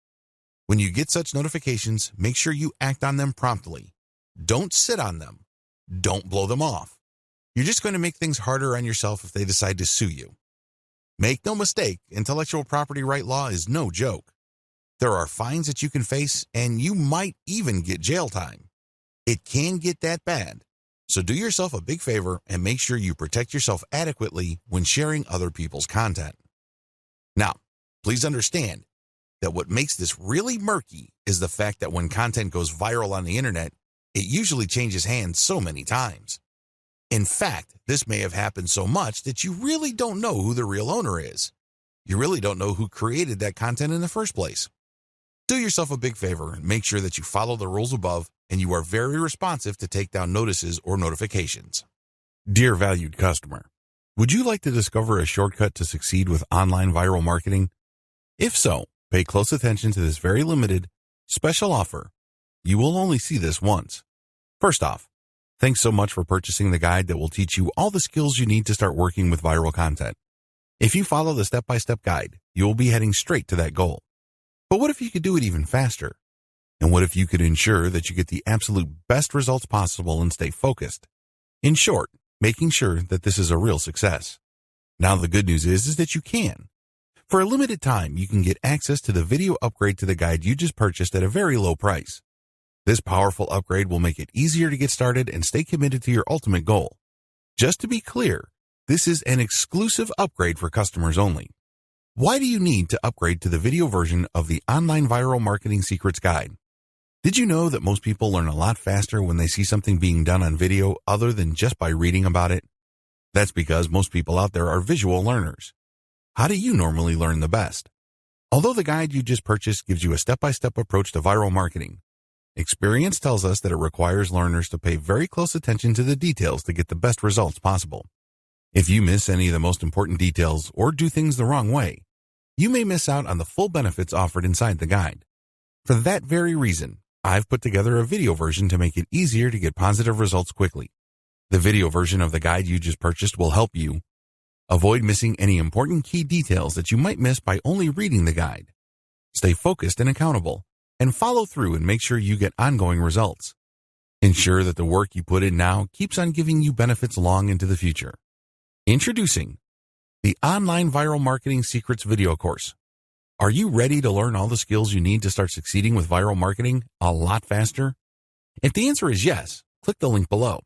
When you get such notifications, make sure you act on them promptly. Don't sit on them. Don't blow them off. You're just going to make things harder on yourself if they decide to sue you. Make no mistake, intellectual property right law is no joke. There are fines that you can face, and you might even get jail time. It can get that bad. So do yourself a big favor and make sure you protect yourself adequately when sharing other people's content. Now, please understand that what makes this really murky is the fact that when content goes viral on the internet, it usually changes hands so many times. In fact, this may have happened so much that you really don't know who the real owner is. You really don't know who created that content in the first place. Do yourself a big favor and make sure that you follow the rules above and you are very responsive to take down notices or notifications. Dear valued customer, would you like to discover a shortcut to succeed with online viral marketing? If so, pay close attention to this very limited, special offer. You will only see this once. First off, thanks so much for purchasing the guide that will teach you all the skills you need to start working with viral content. If you follow the step-by-step guide, you will be heading straight to that goal. But what if you could do it even faster? And what if you could ensure that you get the absolute best results possible and stay focused? In short, making sure that this is a real success. Now the good news is that you can. For a limited time, you can get access to the video upgrade to the guide you just purchased at a very low price. This powerful upgrade will make it easier to get started and stay committed to your ultimate goal. Just to be clear, this is an exclusive upgrade for customers only. Why do you need to upgrade to the video version of the Online Viral Marketing Secrets Guide? Did you know that most people learn a lot faster when they see something being done on video other than just by reading about it? That's because most people out there are visual learners. How do you normally learn the best? Although the guide you just purchased gives you a step-by-step approach to viral marketing, experience tells us that it requires learners to pay very close attention to the details to get the best results possible. If you miss any of the most important details or do things the wrong way, you may miss out on the full benefits offered inside the guide. For that very reason, I've put together a video version to make it easier to get positive results quickly. The video version of the guide you just purchased will help you avoid missing any important key details that you might miss by only reading the guide. Stay focused and accountable, and follow through and make sure you get ongoing results. Ensure that the work you put in now keeps on giving you benefits long into the future. Introducing the Online Viral Marketing Secrets video course. Are you ready to learn all the skills you need to start succeeding with viral marketing a lot faster? If the answer is yes, click the link below.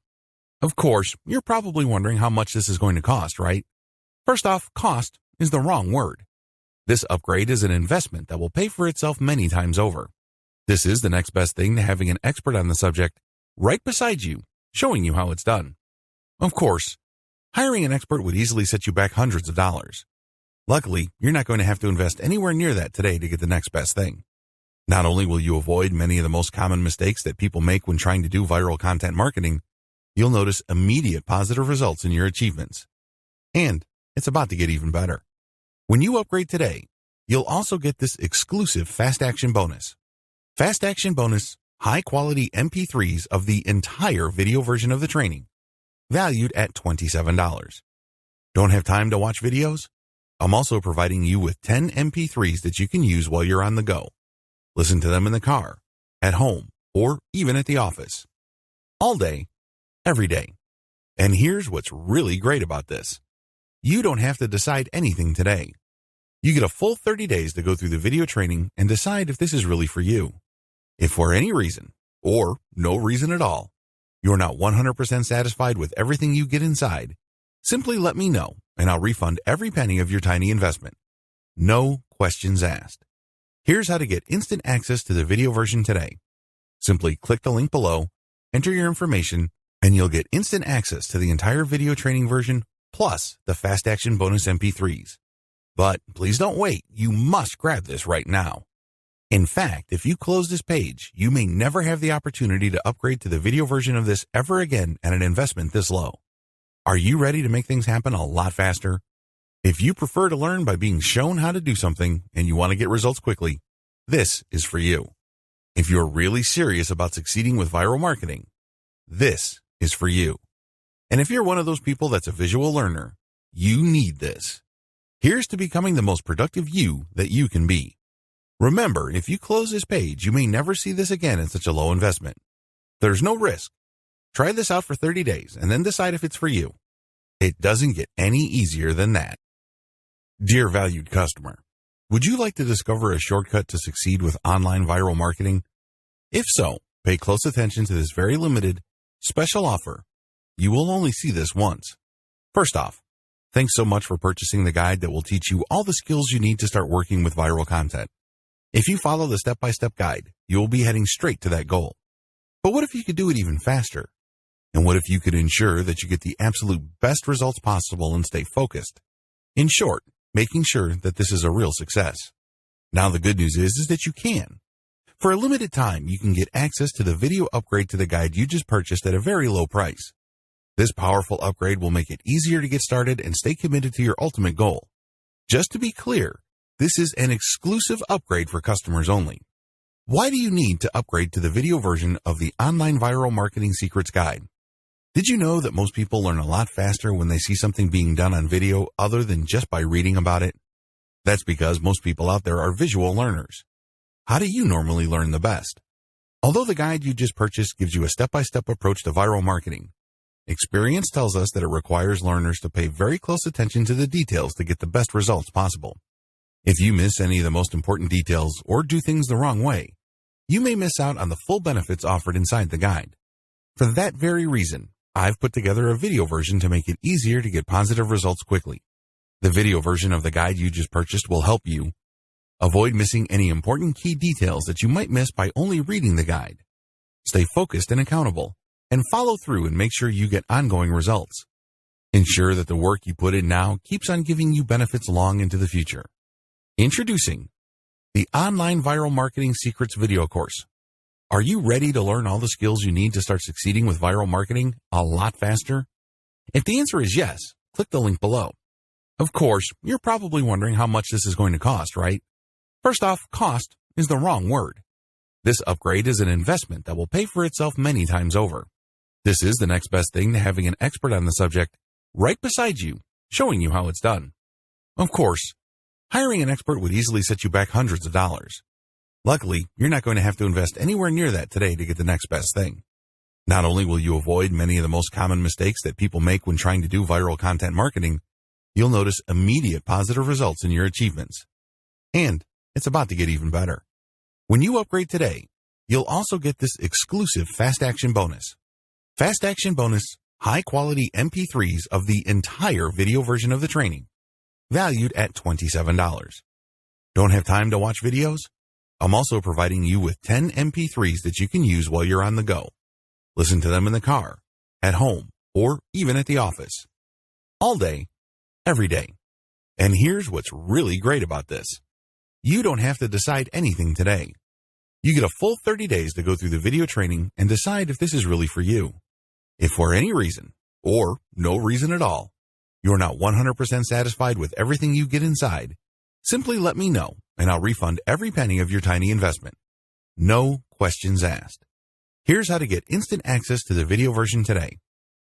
Of course, you're probably wondering how much this is going to cost, right? First off, cost is the wrong word. This upgrade is an investment that will pay for itself many times over. This is the next best thing to having an expert on the subject right beside you, showing you how it's done. Of course, hiring an expert would easily set you back hundreds of dollars. Luckily, you're not going to have to invest anywhere near that today to get the next best thing. Not only will you avoid many of the most common mistakes that people make when trying to do viral content marketing, you'll notice immediate positive results in your achievements. And it's about to get even better. When you upgrade today, you'll also get this exclusive Fast Action bonus. Fast Action bonus, high-quality MP3s of the entire video version of the training, valued at $27. Don't have time to watch videos? I'm also providing you with 10 MP3s that you can use while you're on the go. Listen to them in the car, at home, or even at the office. All day, every day. And here's what's really great about this. You don't have to decide anything today. You get a full 30 days to go through the video training and decide if this is really for you. If for any reason, or no reason at all, you're not 100% satisfied with everything you get inside, simply let me know and I'll refund every penny of your tiny investment. No questions asked. Here's how to get instant access to the video version today. Simply click the link below, enter your information, and you'll get instant access to the entire video training version plus the Fast Action bonus MP3s. But please don't wait. You must grab this right now. In fact, if you close this page, you may never have the opportunity to upgrade to the video version of this ever again at an investment this low. Are you ready to make things happen a lot faster? If you prefer to learn by being shown how to do something and you want to get results quickly, this is for you. If you're really serious about succeeding with viral marketing, this is for you. And if you're one of those people that's a visual learner, you need this. Here's to becoming the most productive you that you can be. Remember, if you close this page, you may never see this again at such a low investment. There's no risk. Try this out for 30 days and then decide if it's for you. It doesn't get any easier than that. Dear valued customer, would you like to discover a shortcut to succeed with online viral marketing? If so, pay close attention to this very limited, special offer. You will only see this once. First off, thanks so much for purchasing the guide that will teach you all the skills you need to start working with viral content. If you follow the step-by-step guide, you will be heading straight to that goal. But what if you could do it even faster? And what if you could ensure that you get the absolute best results possible and stay focused? In short, making sure that this is a real success. Now the good news is that you can. For a limited time, you can get access to the video upgrade to the guide you just purchased at a very low price. This powerful upgrade will make it easier to get started and stay committed to your ultimate goal. Just to be clear, this is an exclusive upgrade for customers only. Why do you need to upgrade to the video version of the Online Viral Marketing Secrets Guide? Did you know that most people learn a lot faster when they see something being done on video other than just by reading about it? That's because most people out there are visual learners. How do you normally learn the best? Although the guide you just purchased gives you a step-by-step approach to viral marketing, experience tells us that it requires learners to pay very close attention to the details to get the best results possible. If you miss any of the most important details or do things the wrong way, you may miss out on the full benefits offered inside the guide. For that very reason, I've put together a video version to make it easier to get positive results quickly. The video version of the guide you just purchased will help you Avoid missing any important key details that you might miss by only reading the guide. Stay focused and accountable, and follow through and make sure you get ongoing results. Ensure that the work you put in now keeps on giving you benefits long into the future. Introducing the Online Viral Marketing Secrets video course. Are you ready to learn all the skills you need to start succeeding with viral marketing a lot faster? If the answer is yes, click the link below. Of course, you're probably wondering how much this is going to cost, right? First off, cost is the wrong word. This upgrade is an investment that will pay for itself many times over. This is the next best thing to having an expert on the subject right beside you, showing you how it's done. Of course, hiring an expert would easily set you back hundreds of dollars. Luckily, you're not going to have to invest anywhere near that today to get the next best thing. Not only will you avoid many of the most common mistakes that people make when trying to do viral content marketing, you'll notice immediate positive results in your achievements. And it's about to get even better. When you upgrade today, you'll also get this exclusive Fast Action bonus. Fast Action bonus, high-quality MP3s of the entire video version of the training, valued at $27. Don't have time to watch videos? I'm also providing you with 10 MP3s that you can use while you're on the go. Listen to them in the car, at home, or even at the office. All day, every day. And here's what's really great about this. You don't have to decide anything today. You get a full 30 days to go through the video training and decide if this is really for you. If for any reason, or no reason at all, you're not 100% satisfied with everything you get inside, simply let me know and I'll refund every penny of your tiny investment. No questions asked. Here's how to get instant access to the video version today.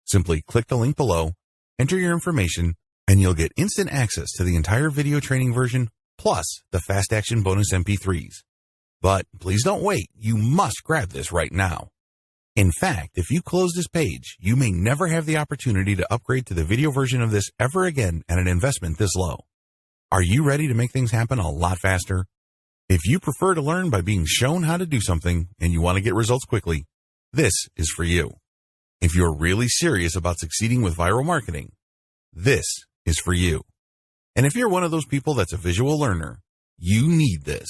Simply click the link below, enter your information, and you'll get instant access to the entire video training version plus the Fast Action bonus MP3s. But please don't wait. You must grab this right now. In fact, if you close this page, you may never have the opportunity to upgrade to the video version of this ever again at an investment this low. Are you ready to make things happen a lot faster? If you prefer to learn by being shown how to do something and you want to get results quickly, this is for you. If you're really serious about succeeding with viral marketing, this is for you. And if you're one of those people that's a visual learner, you need this.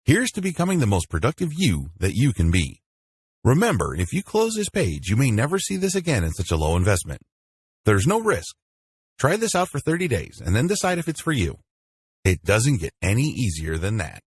Here's to becoming the most productive you that you can be. Remember, if you close this page, you may never see this again at such a low investment. There's no risk. Try this out for 30 days and then decide if it's for you. It doesn't get any easier than that.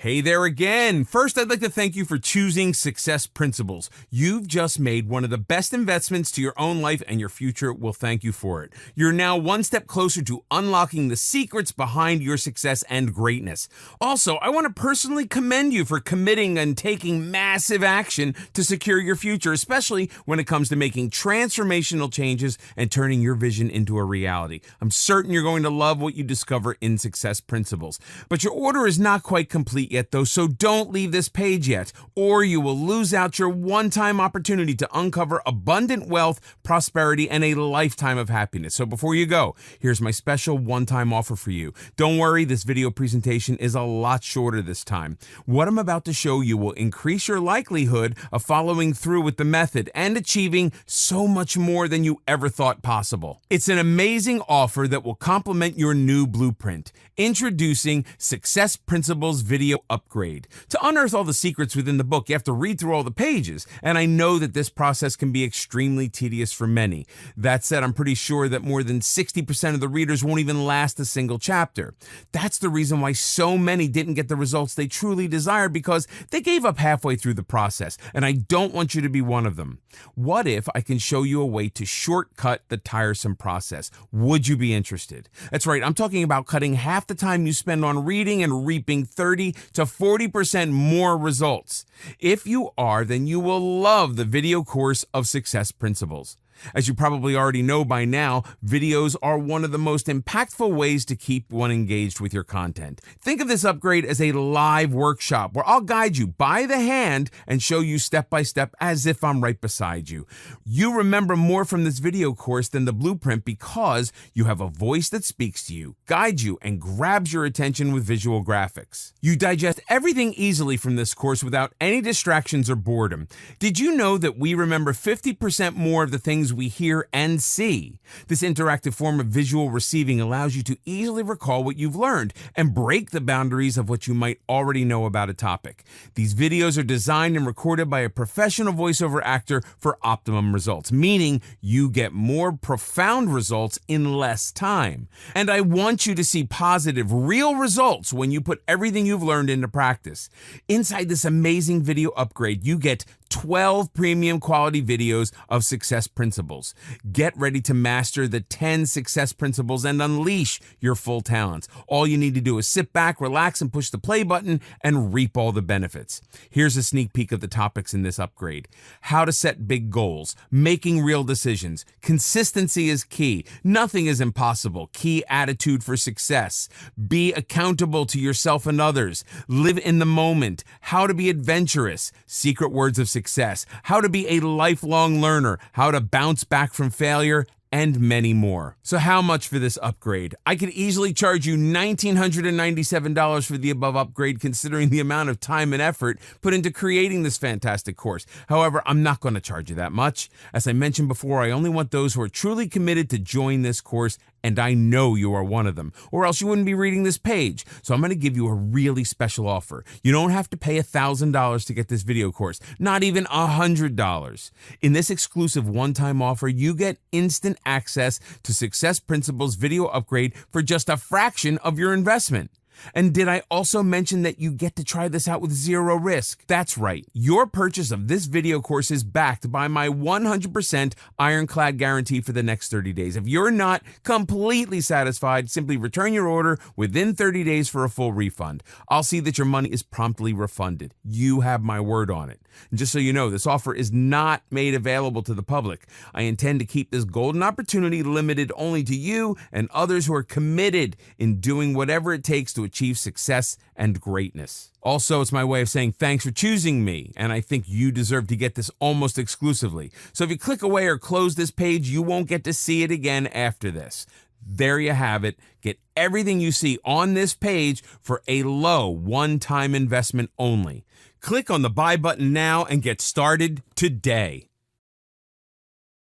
Hey there again. First, I'd like to thank you for choosing Success Principles. You've just made one of the best investments to your own life, and your future will thank you for it. You're now one step closer to unlocking the secrets behind your success and greatness. Also, I want to personally commend you for committing and taking massive action to secure your future, especially when it comes to making transformational changes and turning your vision into a reality. I'm certain you're going to love what you discover in Success Principles. But your order is not quite complete yet, though, so don't leave this page yet, or you will lose out your one-time opportunity to uncover abundant wealth, prosperity, and a lifetime of happiness. So before you go, here's my special one-time offer for you. Don't worry, this video presentation is a lot shorter this time. What I'm about to show you will increase your likelihood of following through with the method and achieving so much more than you ever thought possible. It's an amazing offer that will complement your new blueprint. Introducing Success Principles Video Upgrade. To unearth all the secrets within the book, you have to read through all the pages, and I know that this process can be extremely tedious for many. That said, I'm pretty sure that more than 60% of the readers won't even last a single chapter. That's the reason why so many didn't get the results they truly desired, because they gave up halfway through the process, and I don't want you to be one of them. What if I can show you a way to shortcut the tiresome process? Would you be interested? That's right, I'm talking about cutting half the time you spend on reading and reaping 30 to 40% more results. If you are, then you will love the video course of Success Principles. As you probably already know by now, videos are one of the most impactful ways to keep one engaged with your content. Think of this upgrade as a live workshop where I'll guide you by the hand and show you step by step as if I'm right beside you. You remember more from this video course than the blueprint because you have a voice that speaks to you, guides you, and grabs your attention with visual graphics. You digest everything easily from this course without any distractions or boredom. Did you know that we remember 50% more of the things things we hear and see. This interactive form of visual receiving allows you to easily recall what you've learned and break the boundaries of what you might already know about a topic. These videos are designed and recorded by a professional voiceover actor for optimum results, meaning you get more profound results in less time. And I want you to see positive, real results when you put everything you've learned into practice. Inside this amazing video upgrade, you get 12 premium quality videos of success principles. Get ready to master the 10 success principles and unleash your full talents. All you need to do is sit back, relax, and push the play button and reap all the benefits. Here's a sneak peek of the topics in this upgrade. How to set big goals, making real decisions. Consistency is key. Nothing is impossible. Key attitude for success. Be accountable to yourself and others. Live in the moment. How to be adventurous. Secret words of success. How to be a lifelong learner. How to bounce back from failure, and many more. So how much for this upgrade? I could easily charge you $1,997 for the above upgrade, considering the amount of time and effort put into creating this fantastic course. However, I'm not going to charge you that much. As I mentioned before, I only want those who are truly committed to join this course, and I know you are one of them, or else you wouldn't be reading this page. So I'm going to give you a really special offer. You don't have to pay $1,000 to get this video course, not even $100. In this exclusive one-time offer, you get instant access to Success Principles video upgrade for just a fraction of your investment. And did I also mention that you get to try this out with zero risk? That's right. Your purchase of this video course is backed by my 100% ironclad guarantee for the next 30 days. If you're not completely satisfied, simply return your order within 30 days for a full refund. I'll see that your money is promptly refunded. You have my word on it. And just so you know, this offer is not made available to the public. I intend to keep this golden opportunity limited only to you and others who are committed in doing whatever it takes to achieve success and greatness. Also, it's my way of saying thanks for choosing me, and I think you deserve to get this almost exclusively. So if you click away or close this page, you won't get to see it again after this. There you have it. Get everything you see on this page for a low one-time investment only. Click on the buy button now and get started today.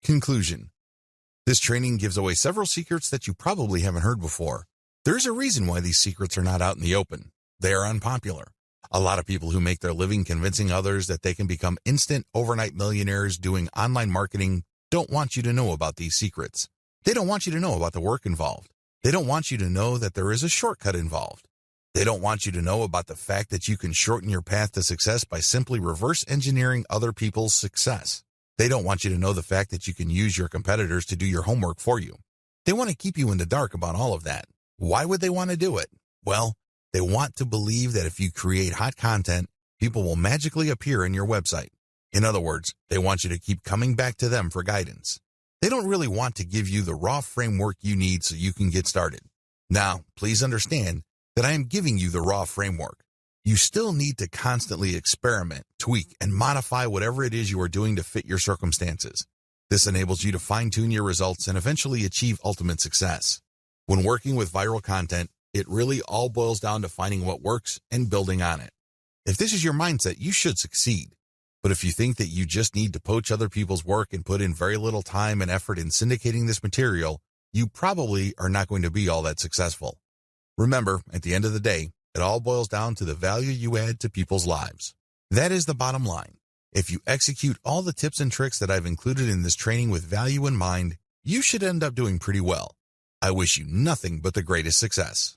Conclusion. This training gives away several secrets that you probably haven't heard before. There's a reason why these secrets are not out in the open. They are unpopular. A lot of people who make their living convincing others that they can become instant overnight millionaires doing online marketing don't want you to know about these secrets. They don't want you to know about the work involved. They don't want you to know that there is a shortcut involved. They don't want you to know about the fact that you can shorten your path to success by simply reverse engineering other people's success. They don't want you to know the fact that you can use your competitors to do your homework for you. They want to keep you in the dark about all of that. Why would they want to do it? Well, they want to believe that if you create hot content, people will magically appear in your website. In other words, they want you to keep coming back to them for guidance. They don't really want to give you the raw framework you need so you can get started. Now, please understand that I am giving you the raw framework. You still need to constantly experiment, tweak, and modify whatever it is you are doing to fit your circumstances. This enables you to fine-tune your results and eventually achieve ultimate success. When working with viral content, it really all boils down to finding what works and building on it. If this is your mindset, you should succeed. But if you think that you just need to poach other people's work and put in very little time and effort in syndicating this material, you probably are not going to be all that successful. Remember, at the end of the day, it all boils down to the value you add to people's lives. That is the bottom line. If you execute all the tips and tricks that I've included in this training with value in mind, you should end up doing pretty well. I wish you nothing but the greatest success.